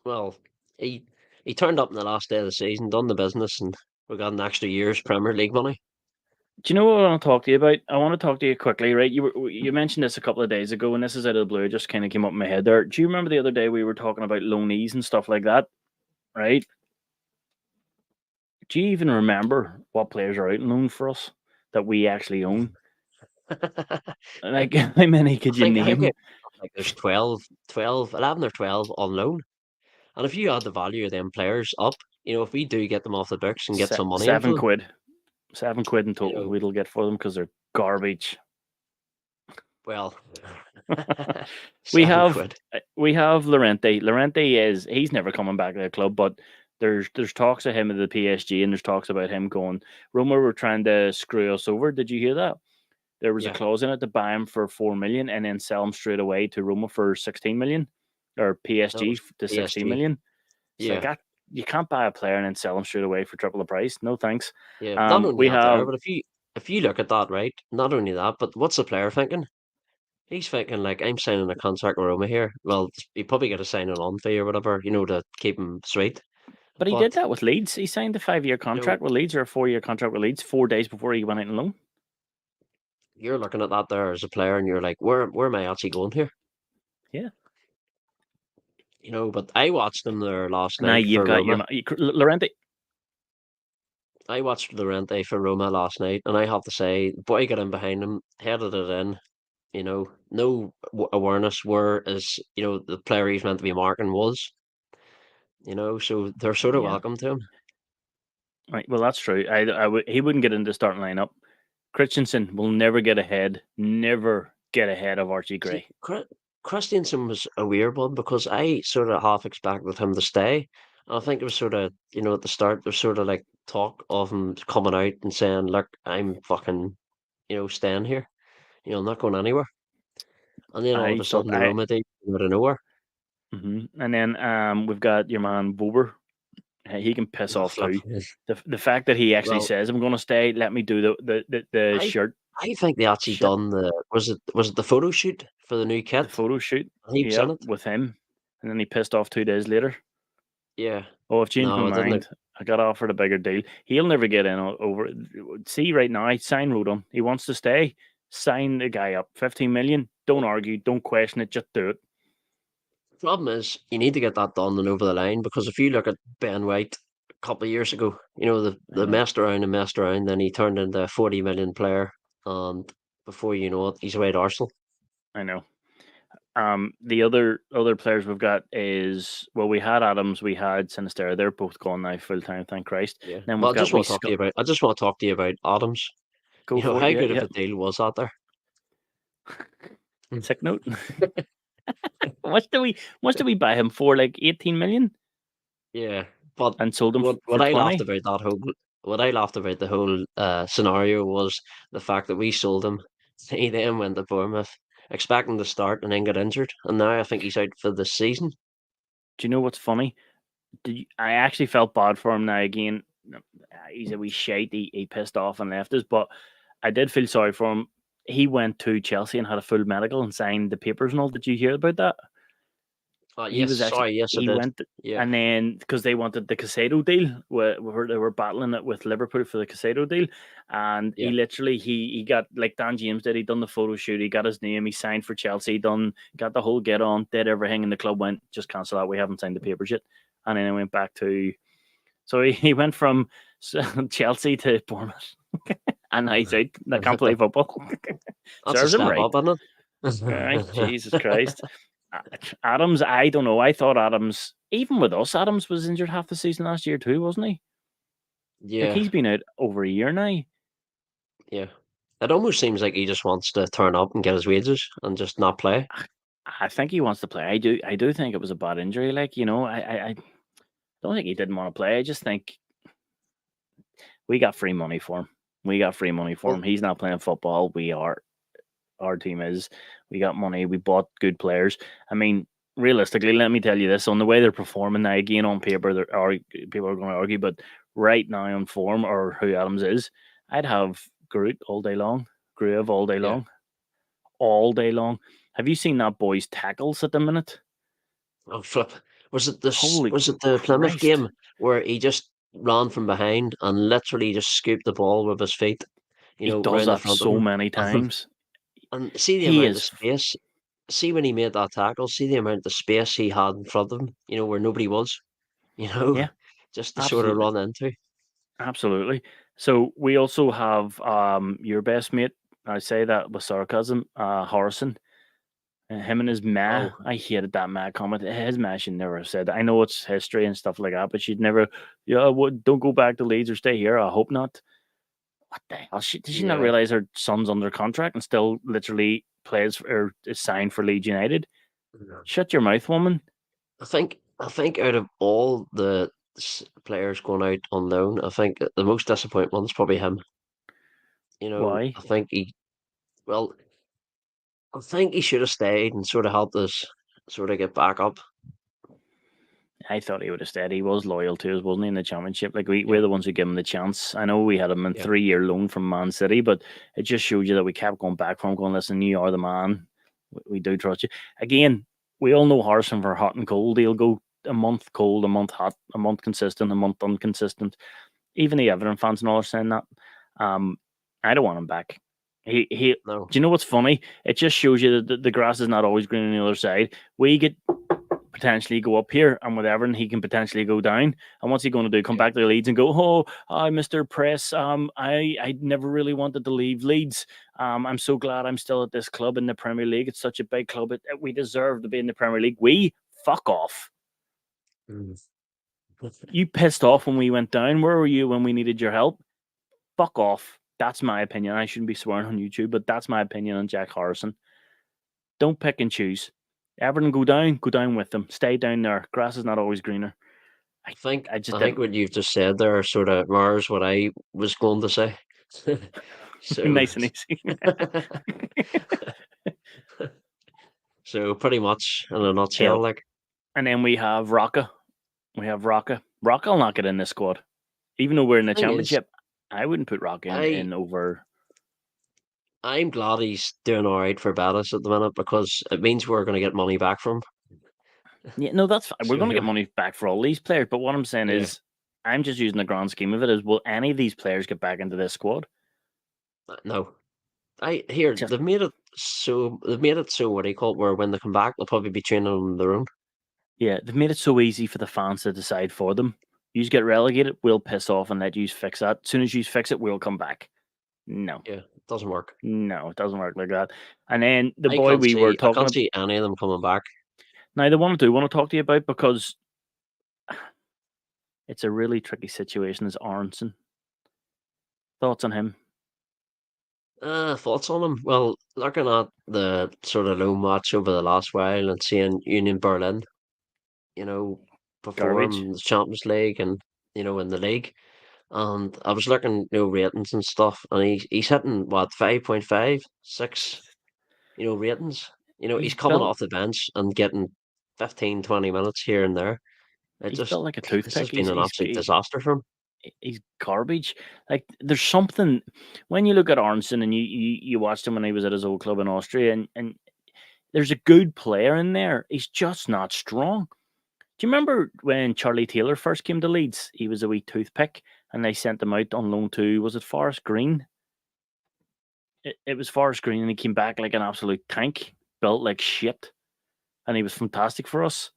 Well, he he turned up in the last day of the season, done the business, and we got an extra year's Premier League money. Do you know what I want to talk to you about? I want to talk to you quickly, right? You mentioned this a couple of days ago, and this is out of the blue. It just kind of came up in my head there. Do you remember the other day we were talking about loanees and stuff like that, right? Do you even remember what players are out on loan for us that we actually own? Like, how many could you I think name? like there's 11 or 12 on loan. And if you add the value of them players up, if we do get them off the books and get some money in for Seven them, quid. 7 quid in you total know, we'll get for them because they're garbage. well, we 7 have quid. we have Llorente. He's never coming back to the club, but there's talks of him at the PSG, and there's talks about him going. Roma were trying to screw us over. Did you hear that? There was a Yeah, clause in it to buy him for 4 million and then sell him straight away to Roma for 16 million, or that was PSG to 16 PSG. million. It's like Yeah, that. You can't buy a player and then sell him straight away for triple the price. No thanks. yeah. Not only We that there, have. but if you look at that, right, not only that, but what's the player thinking? He's thinking like, I'm signing a contract with Roma here. Well, he probably get a signing on fee or whatever, to keep him sweet. But he did But that with Leeds. He signed a 5 year you know, contract with Leeds or a 4 year contract with Leeds 4 days before he went out on loan. you're looking at that there as a player, and you're like, where am I actually going here? Yeah. But I watched him there last Now night you've for got Roma. Llorente. I watched Llorente for Roma last night, and I have to say, the boy got in behind him, headed it in. No awareness where is the player he's meant to be marking was. So they're sort of Yeah. welcome to him. Right. Well, that's true. He wouldn't get into the starting lineup. Christensen will never get ahead of Archie See, Gray. Christiansen was a weird one because I sort of half expected him to stay. And I think it was sort of, at the start, there's sort of like talk of him coming out and saying, "Look, I'm fucking, staying here. I'm not going anywhere." And then all of I a thought sudden, the I. Roma deal came out of nowhere. And then we've got your man Bober. He can piss Oh, off flip. too. The fact that he actually Well, says I'm going to stay, let me do the I shirt I think they actually shit, done was it the photo shoot for the new the kit? photo shoot. And he was Yep, in it. with him, and then he pissed off 2 days later. Yeah. Oh, I've changed my No, I didn't. mind. I got offered a bigger deal. He'll never get in over. See, right now, I sign Rodon. He wants to stay. Sign the guy up. 15 million. Don't argue. Don't question it. Just do it. Problem is, you need to get that done and over the line because if you look at Ben White a couple of years ago, I the know. messed around and messed around, then he turned into a 40 million player, and before you know it, he's away to Arsenal. I know. The other players we've got is, well, we had Adams, we had Sinister. They're both gone now full time. Thank Christ. Yeah. Then But we've got I just want to talk to you about Adams. Go for it. How Yeah, good of yeah. a deal was that there? Sick note. What did we buy him for? Like 18 million, Yeah, but and sold him what for I laughed 20. about what I laughed about the whole scenario was the fact that we sold him. He then went to Bournemouth, expecting to start and then got injured, and now I think he's out for the season. Do you know what's funny? I actually felt bad for him now again. He's a wee shite. He pissed off and left us, but I did feel sorry for him. He went to Chelsea and had a full medical and signed the papers and all. Did you hear about that? He Yes, was actually sorry, yes, I he did. went, Yeah, and then because they wanted the Casado deal, where they were battling it with Liverpool for the Casado deal, and he yeah. literally he got like Dan James did. He done the photo shoot. He got his name. He signed for Chelsea. Done got the whole get on. Did everything, and the club went just cancel that. We haven't signed the papers yet, and then he went back to. So he went from Chelsea to Bournemouth, and now he's out. I can't play football. That's a Serves him step right. up, isn't Right, it? Jesus Christ. Adams, I don't know. I thought Adams, even with us, Adams was injured half the season last year too, wasn't he? Like Yeah, he's been out over a year now. yeah. It almost seems like he just wants to turn up and get his wages and just not play. I think he wants to play. I do think it was a bad injury. Like, I don't think he didn't want to play. I just think we got free money for him. We got free money for Well, him. He's not playing football. We are. Our team is. We got money. We bought good players. I mean, realistically, let me tell you this: on the way they're performing now, again on paper, people are going to argue, but right now on form or who Adams is, I'd have Groot all day long, Groove yeah. all day long. Have you seen that boy's tackles at the minute? Oh, flip. Holy Was it the Plymouth Christ. game where he just ran from behind and literally just scooped the ball with his feet, He does round the that front of so him, many times. and see the He amount of is, space. See when he made that tackle. See the amount of space he had in front of him. Where nobody was. You know, yeah, just to sort of absolutely. run into. Absolutely. So we also have your best mate. I say that with sarcasm. Harrison. Him and his ma. Oh, I hated that ma comment. His ma should never have said that. I know it's history and stuff like that, but she'd never. Yeah, don't go back to Leeds or stay here. I hope not. What the hell? Did she not yeah. realize her son's under contract and still literally plays or is signed for Leeds United? Shut your mouth, woman. I think out of all the players going out on loan, I think the most disappointing one's probably him. Why? I think well, I think he should have stayed and sort of helped us sort of get back up. I thought he would have stayed. He was loyal to us, wasn't he, in the championship? Like we're Yeah, the ones who give him the chance. I know we had him in yeah. 3 year loan from Man City, but it just showed you that we kept going back from him, going, listen, you are the man. We do trust you. Again, we all know Harrison for hot and cold. He'll go a month cold, a month hot, a month consistent, a month inconsistent. Even the Everton fans and all are saying that. Um, I don't want him back. He. No. Do you know what's funny? It just shows you that the grass is not always green on the other side. We get potentially go up here, and with Everton, he can potentially go down. And what's he going to do? Come Yeah. back to the Leeds and go, oh, hi, Mr. Press. I never really wanted to leave Leeds. I'm so glad I'm still at this club in the Premier League. It's such a big club. We deserve to be in the Premier League. We fuck off. Mm. You pissed off when we went down. Where were you when we needed your help? Fuck off. That's my opinion. I shouldn't be swearing on YouTube, but that's my opinion on Jack Harrison. Don't pick and choose. Everton go down with them. Stay down there. Grass is not always greener. I, I just I think didn't. what you've just said there sort of mirrors what I was going to say. So, Nice and easy. so pretty much in a Yeah. nutshell, like And then we have Rocca. We have Rocca. Rocca will not get in this squad. Even though we're in the the thing is, championship, I wouldn't put Rocca I in over. I'm glad he's doing all right for Betis at the minute because it means we're going to get money back from him. Yeah, no, that's fine. We're So going to get yeah, money back for all these players. But what I'm saying yeah, is, I'm just using the grand scheme of it is, will any of these players get back into this squad? no. I here Just they've made it so what do you call it, where when they come back they'll probably be training on their own. Yeah, they've made it so easy for the fans to decide for them. You get relegated, we'll piss off and let you fix that. As soon as you fix it, we'll come back. No, Yeah, it doesn't work. no, it doesn't work like that. And then the boy we were I talking can't about, see any of them coming back. now the one I do want to talk to you about because it's a really tricky situation is Aronson. Thoughts on him? Thoughts on him? Well, looking at the sort of low match over the last while and seeing Union Berlin, you know, perform Garbage. in the Champions League and in the league. And I was looking, ratings and stuff, and he's hitting what 5.5, 6, ratings. He's He's coming built off the bench and getting 15, 20 minutes here and there. It he's just built like a this has toothpick. been an absolute disaster for him. He's garbage. Like there's something when you look at Aronson and you watched him when he was at his old club in Austria and there's a good player in there. He's just not strong. Do you remember when Charlie Taylor first came to Leeds? He was a wee toothpick and they sent him out on loan to, was it Forest Green? It was Forest Green and he came back like an absolute tank, built like shit. And he was fantastic for us.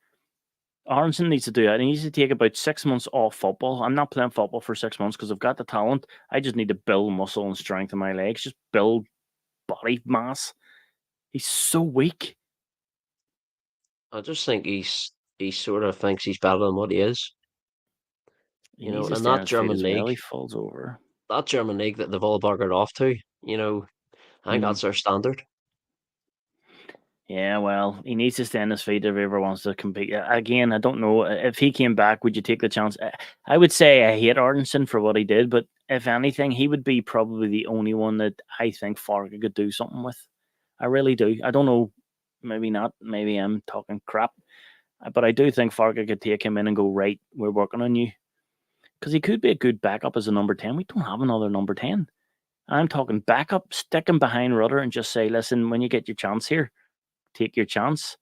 Aronson needs to do that. He needs to take about 6 months off football. I'm not playing football for 6 months because I've got the talent. I just need to build muscle and strength in my legs, just build body mass. He's so weak. I just think he sort of thinks he's better than what he is. He needs to And stay on his feet as well. He falls over. that German league that they've all buggered off to, I think Hmm. that's their standard. Yeah, well, he needs to stay on his feet if he ever wants to compete. Again, I don't know. If he came back, would you take the chance? I would say I hate Ardenson for what he did, but if anything, he would be probably the only one that I think Farke could do something with. I really do. I don't know. Maybe not. Maybe I'm talking crap. But I do think Farke could take him in and go, right, we're working on you. Because he could be a good backup as a number 10. We don't have another number 10. I'm talking backup, stick him behind Rudder and just say, listen, when you get your chance here, take your chance.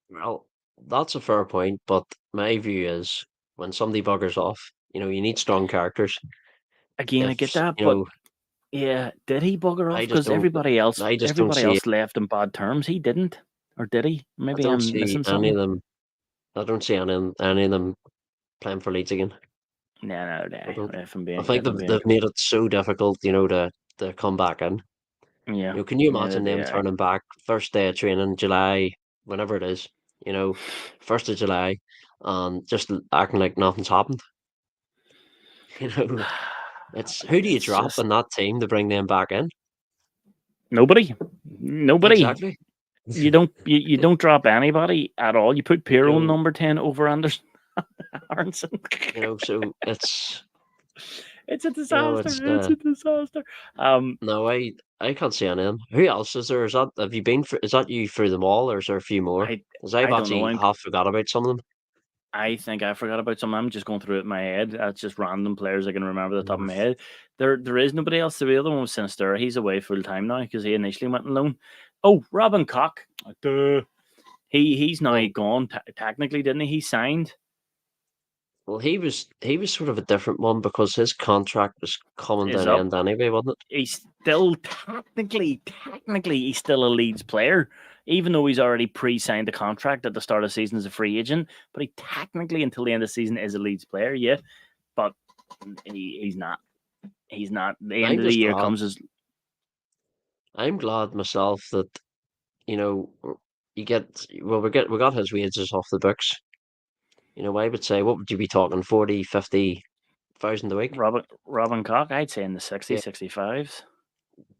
Well, that's a fair point, but my view is when somebody buggers off, you need strong characters. Again, I If get that, you but know, yeah, did he bugger off? I just Because don't, I just don't everybody see, else left in bad terms. He didn't, or did he? I Maybe don't I'm see missing any something. of them. I don't see any of them playing for Leeds again. No, no, I no. don't. If I'm being, They've made it so difficult, to come back in. yeah, Can you yeah, imagine them yeah. turning back first day of training, July, whenever it is, you know, 1st of July, and just acting like nothing's happened? You know, it's who do you It's drop just in that team to bring them back in? nobody, nobody. Exactly. You don't drop anybody at all. You put You Piero know, number 10 over Anderson Aronson. so It's a disaster. it's It's a disaster. Um, no, I can't see any of them. Who else is there? Have you been is that you through them all, or is there a few more? I Because I've I don't know. actually half forgot about some of them. I think I forgot about some. I'm just going through it in my head. That's just random players I can remember at the top of Mm. my head. There is nobody else. The other one was Sinister. He's away full time now because he initially went on loan. Oh, Robin Koch. Duh. He's now Well, gone. Technically, didn't he? He signed. well, he was sort of a different one because his contract was coming to Is an up. end anyway, wasn't it? He's still technically he's still a Leeds player, even though he's already pre-signed the contract at the start of the season as a free agent. But he technically until the end of the season is a Leeds player, yeah. But he's not. He's not. The end I'm of the just year glad. comes as I'm glad myself that you know you get we got his wages off the books. I would say what would you be talking 40, 50,000 a week? Robin Koch. I'd say in the 60, Yeah, 65s.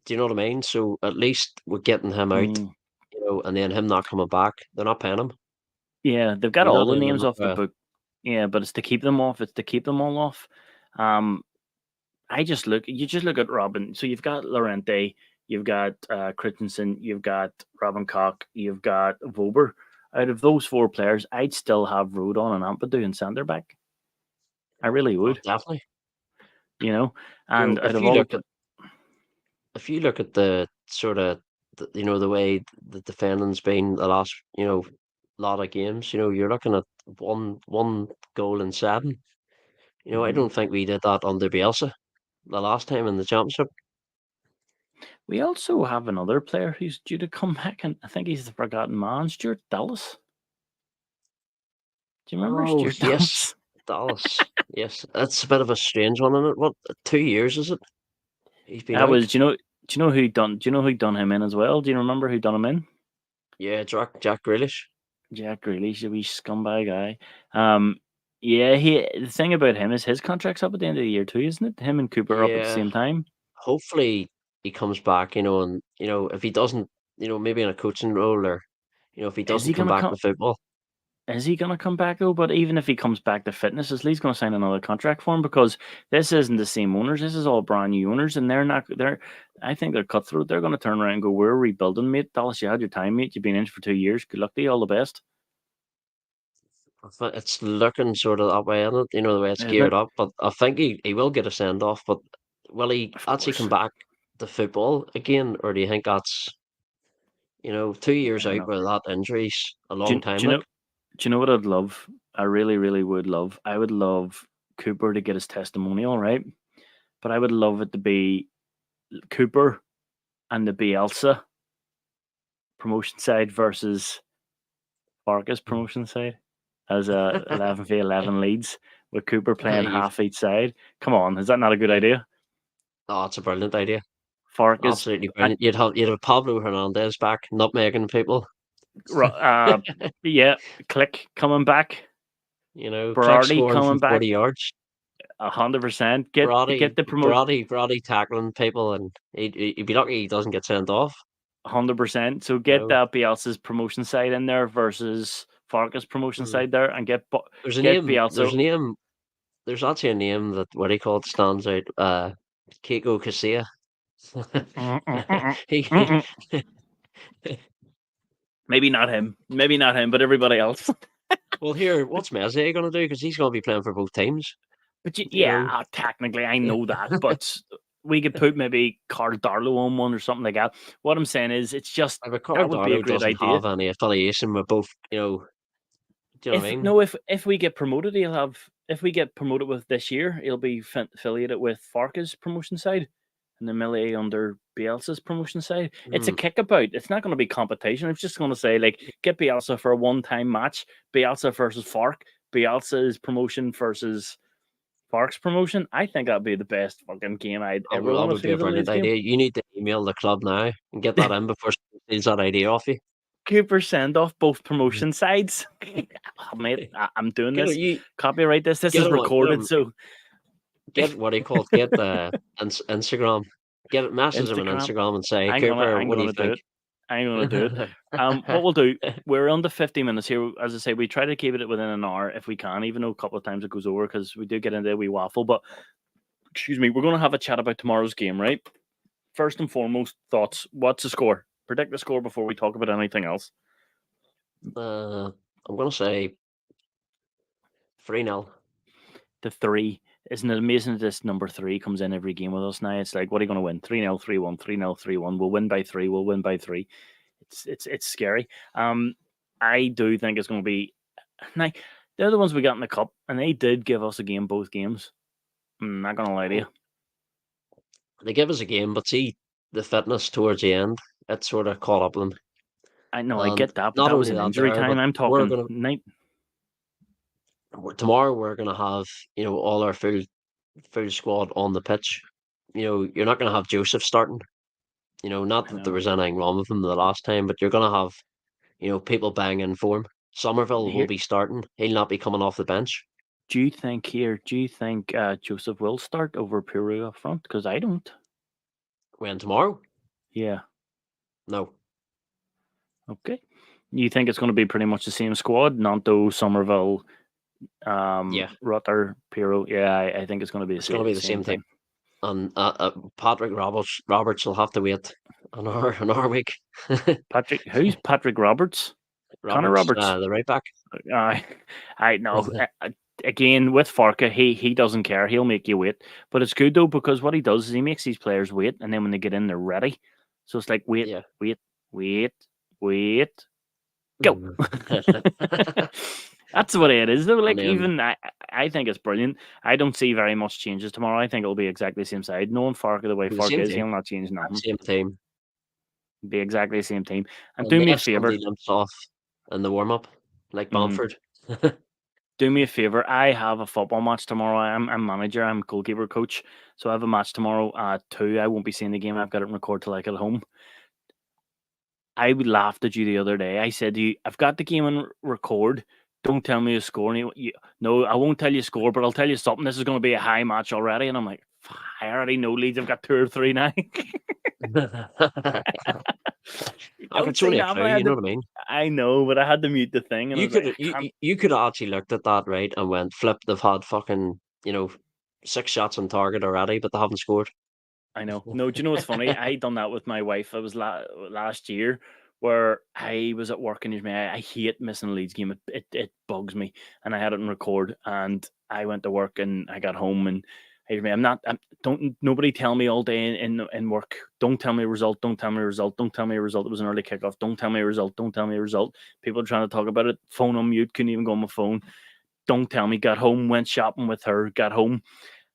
do you know what I mean? So at least we're getting him out, Mm. and then him not coming back. They're not paying him. Yeah, they've got You're all not the in. They're names not. off the book. Yeah, but it's to keep them off. It's to keep them all off. Um, you just look at Robin. So you've got Lorente, you've got Christensen, you've got Robin Koch, you've got Vober. Out of those four players, I'd still have Rodon and Ampadu and centre back. I really Oh, would, definitely. you know. You know, And out if of you all the look at if you look at the sort of the way the defending's been the last lot of games, you're looking at one goal in seven. I Mhm. don't think we did that under Bielsa the last time in the championship. We also have another player who's due to come back, and I think he's the forgotten man, Stuart Dallas. Do you remember Oh Stuart yes, Dallas? Dallas. Yes, that's a bit of a strange one, isn't it? What 2 years is it? He's been That out. was. Do you know who done? Do you know who done him in as well? Do you remember who done him in? Yeah, Jack Grealish. Jack Grealish, a wee scumbag guy. Um, yeah, the thing about him is his contract's up at the end of the year too, isn't it? Him and Cooper are up at the Yeah, same time. hopefully he comes back. And if he doesn't, maybe in a coaching role or if he Is doesn't he come gonna back come? to football. Is he gonna come back though? But even if he comes back to fitness, is Lee's gonna sign another contract for him because this isn't the same owners. This is all brand new owners, and they're not. They're. I think they're cutthroat. They're gonna turn around and go, "We're rebuilding, mate. Dallas, you had your time, mate. You've been in for 2 years. Good luck to you. All the best." It's looking sort of that way, isn't it? The way it's Isn't geared it? up. But I think he will get a send off. But will he Of actually come course. back to football again, or do you think that's 2 years I don't out know. with that injury's a Do, long you- time? do you know? Like, Do you know what I'd love? I really, really would love. I would love Cooper to get his testimonial, right? But I would love it to be Cooper and the Bielsa promotion side versus Farke's promotion side as a 11v11 leads with Cooper playing you've half each side. Come on, is that not a good you idea? oh, it's a brilliant idea. Farke's Absolutely and brilliant. You'd have Pablo Hernandez back, nutmegging people. uh, yeah, Click coming back, Click Berardi scoring from coming back, 40 yards. 100%. Get Brody, the promote. Brody tackling people, and he'd be lucky he doesn't get sent off. 100%. So You get know, that Bielsa's promotion side in there versus Farkas promotion Mm. side there, and there's a get name. Bielsa. There's actually a name that what he called stands out. Keiko Casilla. he, Mm-mm. Maybe not him. Maybe not him, but everybody else. well, here, what's Messi going to do? Because he's going to be playing for both teams. But You know, technically, I know that. But we could put maybe Carl Darlow on one or something like that. What I'm saying is, it's just but that would be a Cardano great doesn't idea. have any affiliation with both. Do you know what I If mean? no, if we get promoted, he'll have. If we get promoted with this year, he'll be affiliated with Farke's promotion side, and then Millie under Bielsa's promotion side. It's a Hmm. kickabout. It's not going to be competition. It's just going to say like get Bielsa for a one-time match. Bielsa versus Farke. Bielsa's promotion versus Farke's promotion. I think that'd be the best fucking game I'd ever That want to would be see a at a brilliant Leeds game. idea. You need to email the club now and get that in before someone steals that idea off you. Cooper send off both promotion sides. Oh, mate, I'm doing Get this. you Copyright this. This get is him recorded, so get what do you call it? Get Instagram. Get it, message him on Instagram. Instagram and say, Cooper, I'm what do you gonna do think? it. I'm gonna do it. What we'll do, we're under 50 minutes here. As I say, we try to keep it within an hour if we can, even though a couple of times it goes over because we do get into a wee waffle. But excuse me, we're gonna have a chat about tomorrow's game, right? First and foremost, thoughts. What's the score? Predict the score before we talk about anything else. I'm gonna say 3-0. The three. Isn't it amazing that this number three comes in every game with us now? It's like, what are you going to win? 3-0, 3-1, 3-0, 3-1. We'll win by three. We'll win by three. It's scary. I do think it's going to be. Now, they're the ones we got in the cup, and they did give us a game both games. I'm not going to lie to you. They give us a game, but see the fitness towards the end, it sort of caught up with them. I know, I And get that, but not that was only an that injury there, time. but I'm we're talking gonna night. tomorrow we're gonna have, all our full squad on the pitch. You're not gonna have Joseph starting. Not I that there know. was anything wrong with him the last time, but you're gonna have, people bang in form. Somerville will Here, be starting. He'll not be coming off the bench. do you think here? Do you think Joseph will start over Peru up front? Because I don't. When tomorrow? Yeah. No. Okay. You think it's going to be pretty much the same squad? Nanto, Somerville, Yeah, Rutter, Piro. Yeah, I think it's going to be it's gonna be the the same same team. thing. And Patrick Roberts will have to wait another week. Patrick, who's Patrick Roberts? Connor Roberts, Roberts. the right back. I I know. Again, with Farke, he doesn't care. He'll make you wait. But it's good though because what he does is he makes these players wait, and then when they get in, they're ready. So it's like wait, Yeah. wait, wait, wait, go. That's what it is though. And Like then even I think it's brilliant. I don't see very much changes tomorrow. I think it'll be exactly the same side. Knowing Farke the way the Farke same is, team, he'll not change exact nothing. same team. Be exactly the same team. And do me a Unless favor. somebody limps off in the warm up, like Mm, Bamford. do me a favor. I have a football match tomorrow. I'm manager. I'm goalkeeper coach. So I have a match tomorrow at 2. I won't be seeing the game. I've got it recorded till I get home. I laughed at you the other day. I said to you, I've got the game on record. Don't tell me the score. And no, I won't tell you score, but I'll tell you something. This is going to be a high match already. And I'm like, I already know Leeds. I've got 2 or 3 now. Don't It's say only a that, clue, but I you had know to. what I mean? I know, but I had to mute the thing, and I You was like, could I you can't. you you could have actually looked at that, right, and went, "Flip, they've had fucking, 6 shots on target already, but they haven't scored." I know. No, do you know what's funny? I done that with my wife. It was last year where I was at work and I hate missing a Leeds game. It bugs me, and I had it on record. And I went to work and I got home and I'm not. Don't nobody tell me all day in work. Don't tell me a result. Don't tell me a result. Don't tell me a result. It was an early kickoff. Don't tell me a result. Don't tell me a result. People are trying to talk about it. Phone on mute. Couldn't even go on my phone. Don't tell me. Got home. Went shopping with her. Got home.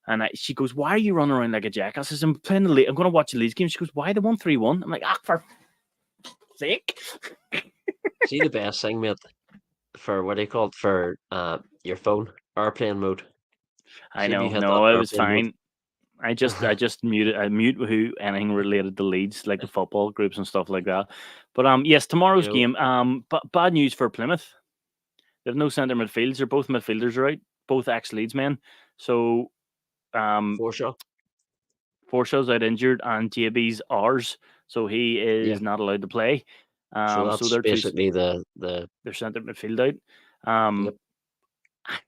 And she goes, "Why are you running around like a jack?" I says, "I'm playing the league. I'm going to watch the Leeds game." She goes, "Why the 1-3-1?" I'm like, for sake. See, the best thing, mate, for what do you call it, for, your phone, airplane mode. I See if you know. hit that No, it was airplane mode. fine. I just muted. I mute who anything related to Leeds, like the football groups and stuff like that. But yes, You tomorrow's know, game. But bad news for Plymouth. They've no centre midfields. They're both midfielders, right? Both ex Leeds men. So for sure. Forshaw's out injured, and JB's ours, so he Yeah. is not allowed to play. So So that's they're two. basically the They're centre midfield out. yep.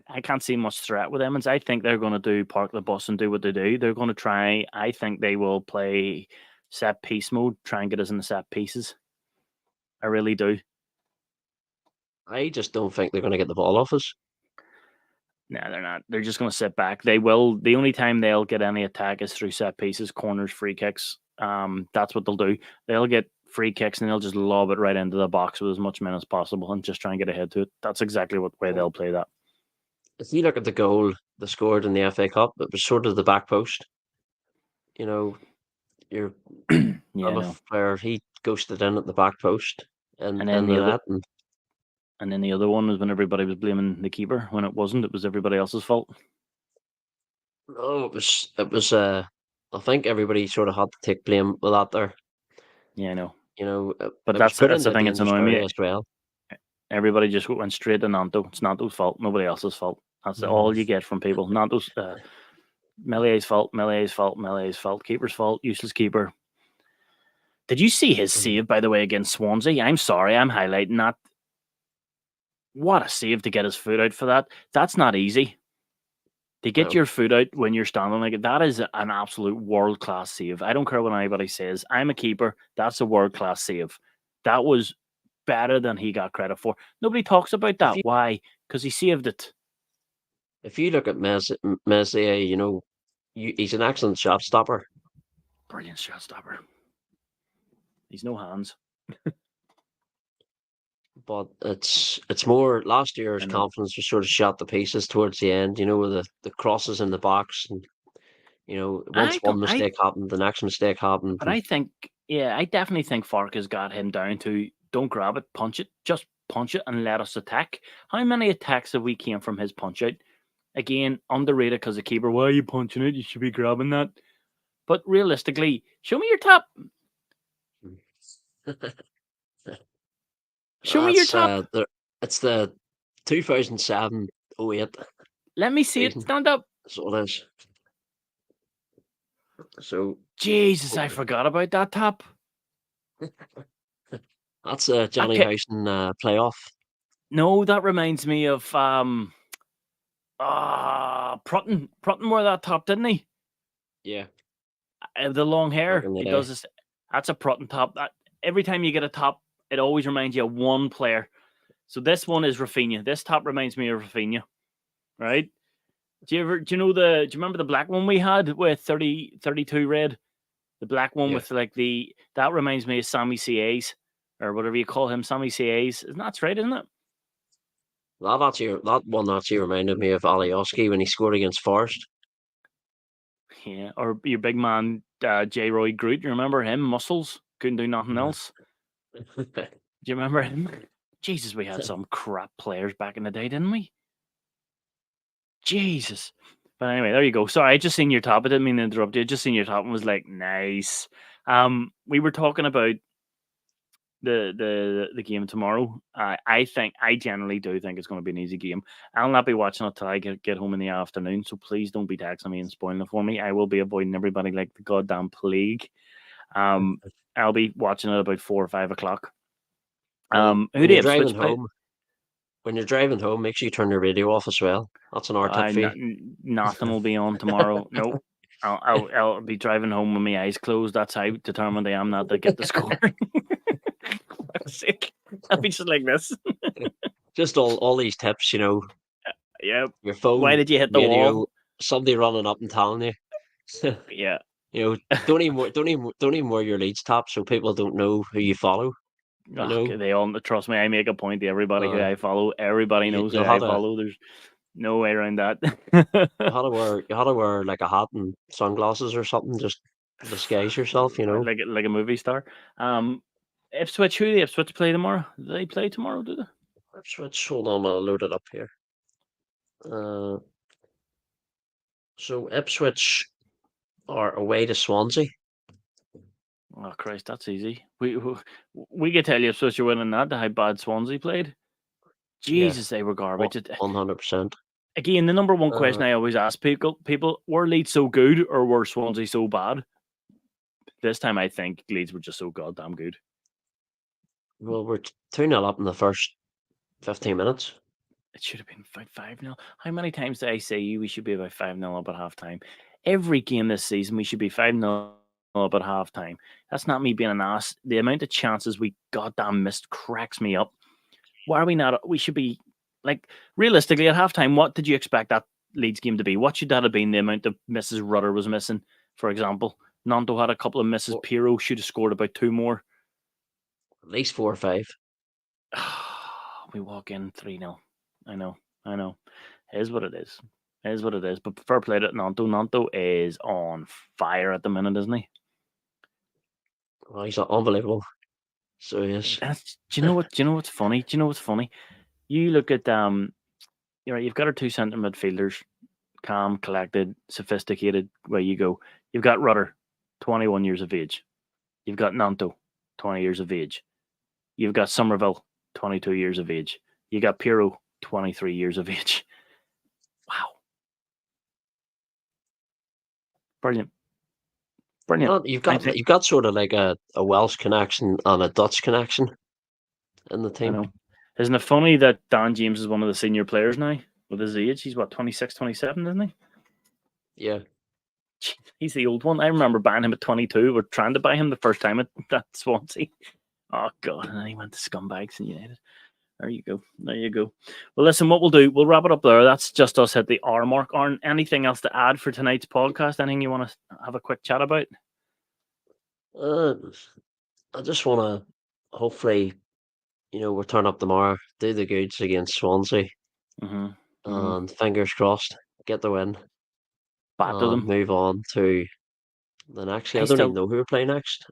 I can't see much threat with Emmons. I think they're going to park the bus and do what they do. They're going to try. I think they will play set piece mode, try and get us in the set pieces. I really do. I just don't think they're gonna get the ball off us. No, they're not. They're just going to sit back. They will. The only time they'll get any attack is through set pieces, corners, free kicks. That's what they'll do. They'll get free kicks and they'll just lob it right into the box with as much men as possible and just try and get ahead to it. That's exactly what way they'll play that. If you look at the goal they scored in the FA Cup, it was sort of the back post. You know, your Yeah, no. player, he ghosted in at the back post and And then the the other, net. and then the other one was when everybody was blaming the keeper when it wasn't. It was everybody else's fault. No, it was. I think everybody sort of had to take blame with that there. Yeah, I know. You know, But it was that's put the into thing that's dangerous annoying area me. as well. Everybody just went straight to Nanto. It's Nanto's fault. Nobody else's fault. That's all you get from people. Nanto's Mellier's fault. Mellier's fault. Mellier's fault. Keeper's fault. Useless keeper. Did you see his save, by the way, against Swansea? I'm sorry, I'm highlighting that. What a save to get his foot out for that. That's not easy. To get No. your foot out when you're standing like it, that is an absolute world-class save. I don't care what anybody says. I'm a keeper. That's a world-class save. That was better than he got credit for. Nobody talks about that. Why? Because he saved it. If you look at Messier, you know, he's an excellent shot stopper. Brilliant shot stopper. He's no hands. But it's more last year's I know. confidence was sort of shot to pieces towards the end, you know, with the crosses in the box and you know, once one mistake happened, the next mistake happened. But I think, yeah, I definitely think Farke has got him down to don't grab it, punch it, just punch it and let us attack. How many attacks have we came from his punch out? Again, underrated because the keeper, why are you punching it? You should be grabbing that. But realistically, show me your top. Show me your top. It's the 2007-08. Let me see it. Stand up. That's what it is. So Jesus, I forgot about that top. That's a Johnny Howson playoff. No, that reminds me of Prutton. Prutton wore that top, didn't he? Yeah. The long hair. He does this. That's a Prutton top. Every time you get a top, it always reminds you of one player. So this one is Rafinha. This top reminds me of Rafinha, right? Do you remember the black one we had with 32 red? The black one with that reminds me of Sammy CA's or whatever you call him, Sammy CA's. That's right, isn't it? That one actually reminded me of Alioski when he scored against Forest. Yeah, or your big man J. Roy Groot. You remember him? Muscles, couldn't do nothing else. Do you remember him? Jesus, we had some crap players back in the day, didn't we? Jesus. But anyway, there you go. Sorry, I just seen your top. I didn't mean to interrupt you. I just seen your top and was like, nice. We were talking about the game tomorrow. I generally do think it's going to be an easy game. I'll not be watching it till I get home in the afternoon. So please don't be texting me and spoiling it for me. I will be avoiding everybody like the goddamn plague. I'll be watching it about 4 or 5 o'clock. When you're driving home, make sure you turn your radio off as well. That's an R tip for you. Nothing will be on tomorrow. Nope. I'll be driving home with my eyes closed. That's how determined I am not to get the score. Sick. I'll be just like this. Just all these tips, you know. Yeah. Your phone. Why did you hit the radio, wall? Somebody running up and telling you. Yeah. You know, don't even wear your Leeds top so people don't know who you follow. You know? They all trust me. I make a point to everybody who I follow. Everybody knows who I follow. There's no way around that. you had to wear like a hat and sunglasses or something, just to disguise yourself. You know, like a movie star. Ipswich. Who do the Ipswich play tomorrow? Do they play tomorrow? Do they? Ipswich. Hold on, I'll load it up here. So Ipswich are away to Swansea. Oh Christ, that's easy. We could tell you Ipswich are winning that. How bad Swansea played. Jesus, they were garbage. 100%. Again, the number one question I always ask people: were Leeds so good or were Swansea so bad? This time, I think Leeds were just so goddamn good. Well, we're 2-0 up in the first 15 minutes. It should have been 5-0. How many times did I say we should be about 5-0 up at halftime? Every game this season, we should be 5-0 up at halftime. That's not me being an ass. The amount of chances we goddamn missed cracks me up. Why are we not? We should be, like, realistically, at halftime, what did you expect that Leeds game to be? What should that have been? The amount of misses Rudder was missing, for example. Nanto had a couple of misses. Pirro should have scored about 2 more. at least 4 or 5. We walk in 3-0. I know, I know. It is what it is. It is what it is. But fair play to Nanto. Nanto is on fire at the minute, isn't he? Oh, he's unbelievable. So he is. Do you know what? Do you know what's funny? Do you know what's funny? You look at you've got our two centre midfielders, calm, collected, sophisticated. Where you go, you've got Rudder, 21 years of age. You've got Nanto, 20 years of age. You've got Somerville, 22 years of age. You got Pirro, 23 years of age. Wow, brilliant, brilliant. You've I got think you've got sort of like a Welsh connection and a Dutch connection in the I team. know. Isn't it funny that Dan James is one of the senior players now with his age? He's what, 26, 27, isn't he? Yeah. He's the old one. I remember buying him at 22. We're trying to buy him the first time at Swansea. Oh, God. And then he went to Scumbags and United. There you go. There you go. Well, listen, what we'll do, we'll wrap it up there. That's just us at the hour mark. Aren't anything else to add for tonight's podcast? Anything you want to have a quick chat about? Uh, I just want to hopefully, we'll turn up tomorrow, do the goods against Swansea, Mm-hmm. Mm-hmm. and fingers crossed, get the win, Batter and them. move on to the next game. I I don't even still. know who we're playing next.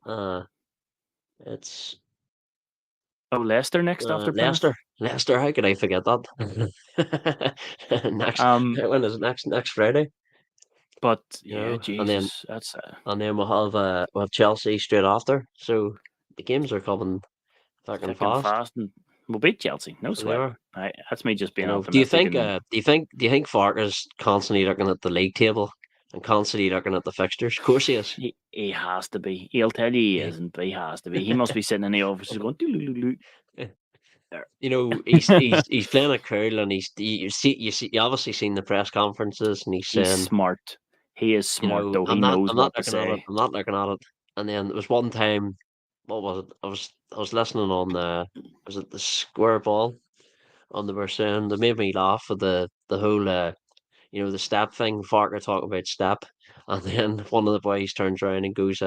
It's Oh, Leicester next after Plymouth. Leicester. Leicester, how could I forget that? Next, Um, when is it? Next Friday, but you yeah, know, and then Jesus, that's and then we'll have Chelsea straight after. So the games are coming fucking thick and fast. fast, and we'll beat Chelsea. No So they sweat. are. That's me just being Do you optimistic, think? and Do you think Farke is constantly looking at the league table and constantly looking at the fixtures? Of course he is. he has to be. He'll tell you he Yeah. isn't, but he has to be. He must be sitting in the office going, "Doo-doo-doo-doo." He's playing it cool, and you obviously seen the press conferences, and he's He's saying, smart. He is smart, though. He knows I'm not what to looking at it. say. I'm not looking at it. And then there was one time, what was it? I was listening on was it the Square Ball? On the were saying, they made me laugh with the whole the step thing. Farker talking about step, and then one of the boys turns around and goes,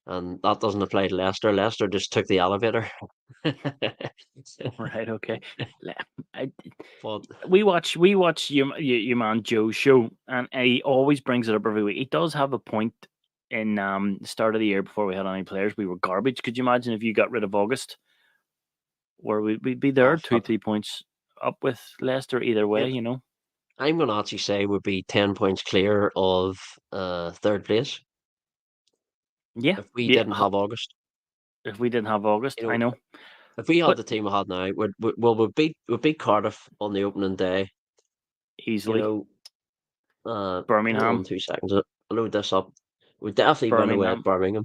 and that doesn't apply to Leicester. Leicester just took the elevator. Right? Okay. I, But we watch your man Joe's show, and he always brings it up every week. He does have a point. In the start of the year, before we had any players, we were garbage. Could you imagine if you got rid of August, where we'd be there, two, fuck, 3 points up with Leicester either yeah, way, you know? I'm gonna actually say would be 10 points clear of third place Yeah, if we yeah. didn't have August. If we didn't have August, You I know, know, if we had but the team we had now, we'd beat Cardiff on the opening day. You easily know, hold on Birmingham, 2 seconds. I'll load this up. We'd definitely win away at Birmingham.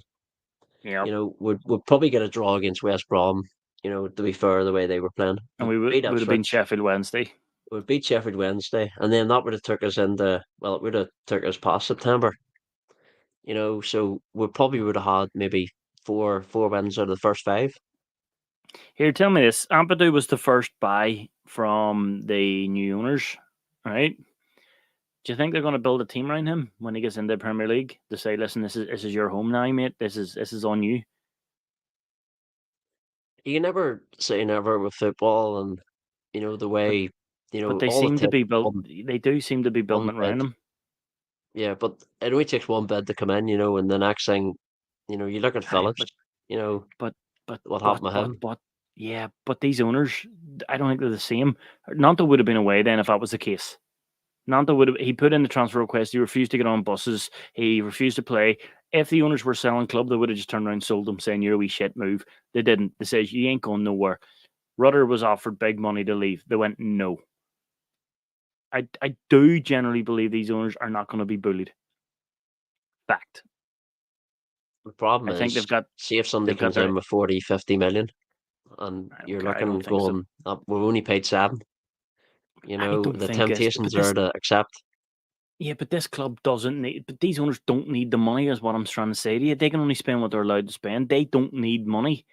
Birmingham. Yeah, We'd probably get a draw against West Brom. To be fair, the way they were playing, and we'd we would beat would have been Ipswich. Sheffield Wednesday. We'd beat Sheffield Wednesday, and then that would have took us into it would have took us past September. So we probably would have had maybe four wins out of the first five. Here, tell me this: Ampadu was the first buy from the new owners, right? Do you think they're going to build a team around him when he gets into the Premier League to say, "Listen, this is your home now, mate. This is on you." You can never say never with football, and the But way but they all it seem to takes be built. one They do seem to be building one it bid. around him. Yeah, but it only takes one bid to come in, and the next thing, you look at Aye, Phillips, you know but but what but happened with but him. but yeah, but these owners, I don't think they're the same. Nanto would have been away then if that was the case. Nanto would have. He put in the transfer request. He refused to get on buses. He refused to play. If the owners were selling club, they would have just turned around and sold him, saying you're a wee shit move. They didn't. They said you ain't going nowhere. Rudder was offered big money to leave. They went no. I do generally believe these owners are not going to be bullied. Fact. The problem I think is, they've got see if somebody they've got comes in their. with 40, 50 million, and I don't you're care. I don't looking think so. going, we've only paid 7. I don't The think this. But temptation's there this. to accept. Yeah, but this club doesn't need. But these owners don't need the money. Is what I'm trying to say to you. They can only spend what they're allowed to spend. They don't need money.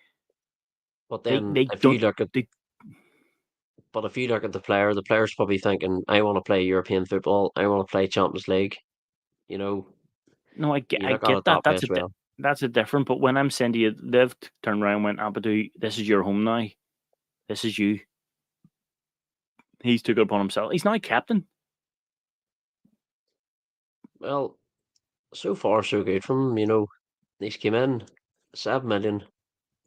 But They then they if you don't. look at They if you look at the player's probably thinking, I want to play European football, I want to play Champions League. You know, no. I get. you I look at get it that. that way That's as well. that's a different. But when I'm saying to you, they've turned around and went, Ampadu, this is your home now. This is you. He's took it upon himself. He's now captain. Well, so far so good from him. You know, he's came in 7 million,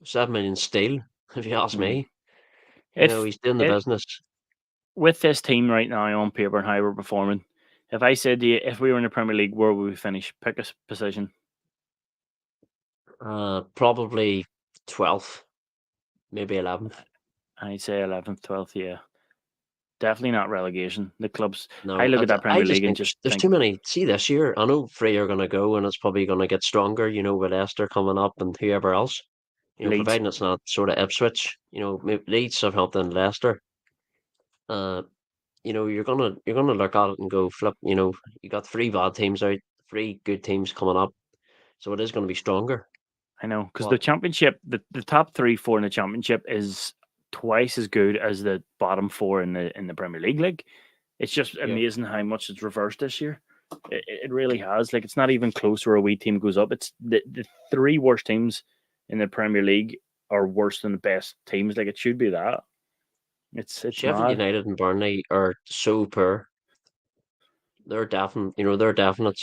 7 million steal. If you ask Mm. me, you know, If he's doing the it business. with this team right now on paper and how we're performing, if I said to you, if we were in the Premier League, where would we finish? Pick a position. Probably 12th, maybe 11th. I'd say 11th, 12th. Yeah, definitely not relegation. The clubs. I No, look at that I Premier just League and think just there's think too many. See, this year, I know Free are going to go, and it's probably going to get stronger. You know, with Leicester coming up and whoever else. You know, Leeds. providing it's not sort of Ipswich. You know, Leeds, Southampton, Leicester. Uh, you know, you're gonna look at it and go, flip. You know, you got three bad teams out, three good teams coming up, so it is going to be stronger. I know because the But championship, the top 3, 4 in the championship is twice as good as the bottom 4 in the Premier League. Like it's just yeah, amazing how much it's reversed this year. It really has. Like it's not even close where a wee team goes up. It's the 3 worst teams in the Premier League are worse than the best teams. Like it should be that. It's Sheffield mad. United and Burnley are so poor. They're definite. You know, they're definite.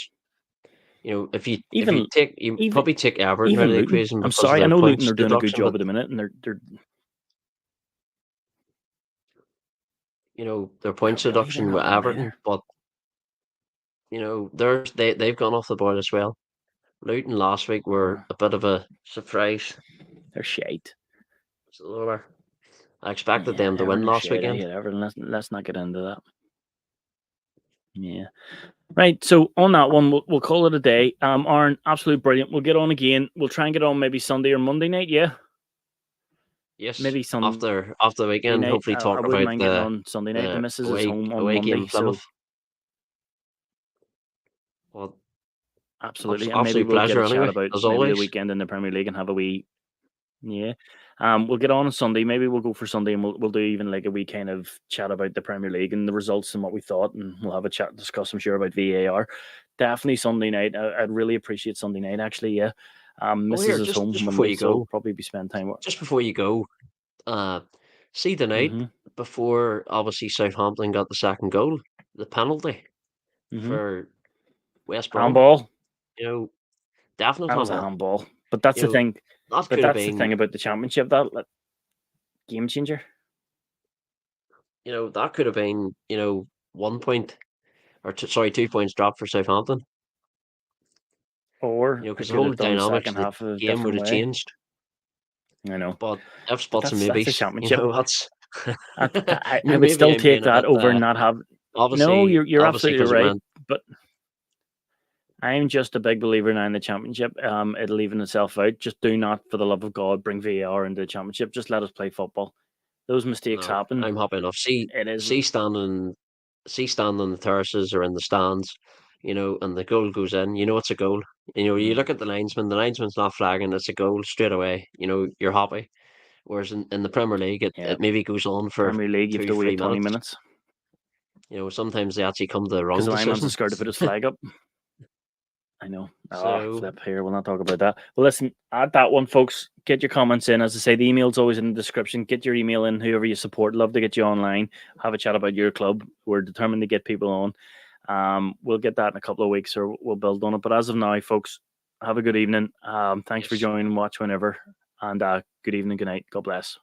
You know, if you Even take you even probably take Everton out of even the Luton. equation I'm because of sorry, I their know Luton points are doing a good deduction, job but at the minute, and they're you know their not points really. They're deduction not with winning Everton, either. but you know they've gone off the boil as well. Luton last week were Uh, a bit of a surprise. they're shite. So they were. I expected Yeah, them to win Everton are last shite. I weekend. hate Everton. Let's not get into that. Yeah. Right. So on that one, we'll call it a day. Aaron, absolutely brilliant. We'll get on again. We'll try and get on maybe Sunday or Monday night. Yeah. Yes, Maybe Sunday after the weekend, night. hopefully I talk wouldn't about mind getting on Sunday night. The the missus is home on away game Monday, so Plymouth. Well, absolutely. And maybe absolute we'll get pleasure a chat anyway, about as maybe the always. weekend in the Premier League and have a wee. Yeah. We'll get on Sunday. Maybe we'll go for Sunday and we'll do even like a wee kind of chat about the Premier League and the results and what we thought, and we'll have a chat discuss, I'm sure, about VAR. Definitely Sunday night. I'd really appreciate Sunday night, actually. Yeah. Oh, Mrs. here, is home just before Monday, you so I'll go, probably be spending time with. just before you go, uh, see the night Mm-hmm. before obviously Southampton got the second goal, the penalty Mm-hmm. for West Brom. Handball. You know, definite That was a handball. handball. But that's You the know, thing. that But could have that's the thing been, about the championship. That like, game changer. you know, that could have been, you know, 1 point or sorry, 2 points dropped for Southampton. You Or know, it because the could whole have done the dynamics second of the half a game would different have way. changed. I know. But if But spots and that's a maybes, you championship. know, that's I would maybe still I'm being take a that bit over not have. No, obviously you're obviously absolutely because it right. went But I'm just a big believer now in the championship. It'll even itself out. Just do not, for the love of God, bring VAR into the championship. Just let us play football. Those mistakes no, happen. I'm happy enough. It is. See standing in the terraces or in the stands, you know, and the goal goes in, you know it's a goal. You know, you Mm, look at the linesman's not flagging, it's a goal straight away, you know, you're happy. Whereas in the Premier League yeah, it maybe goes on for Premier League, you have two, to three wait 20 minutes. minutes You know, sometimes they actually come to the because wrong the lineman's decision. scared to put his flag up. I know. Oh, So flip here. We'll not talk about that. Well, listen, add that one, folks. Get your comments in. As I say, the email's always in the description. Get your email in, whoever you support. Love to get you online. Have a chat about your club. We're determined to get people on. We'll get that in a couple of weeks or we'll build on it. But as of now, folks, have a good evening. Thanks for yes. joining. Watch whenever. And good evening, good night. God bless.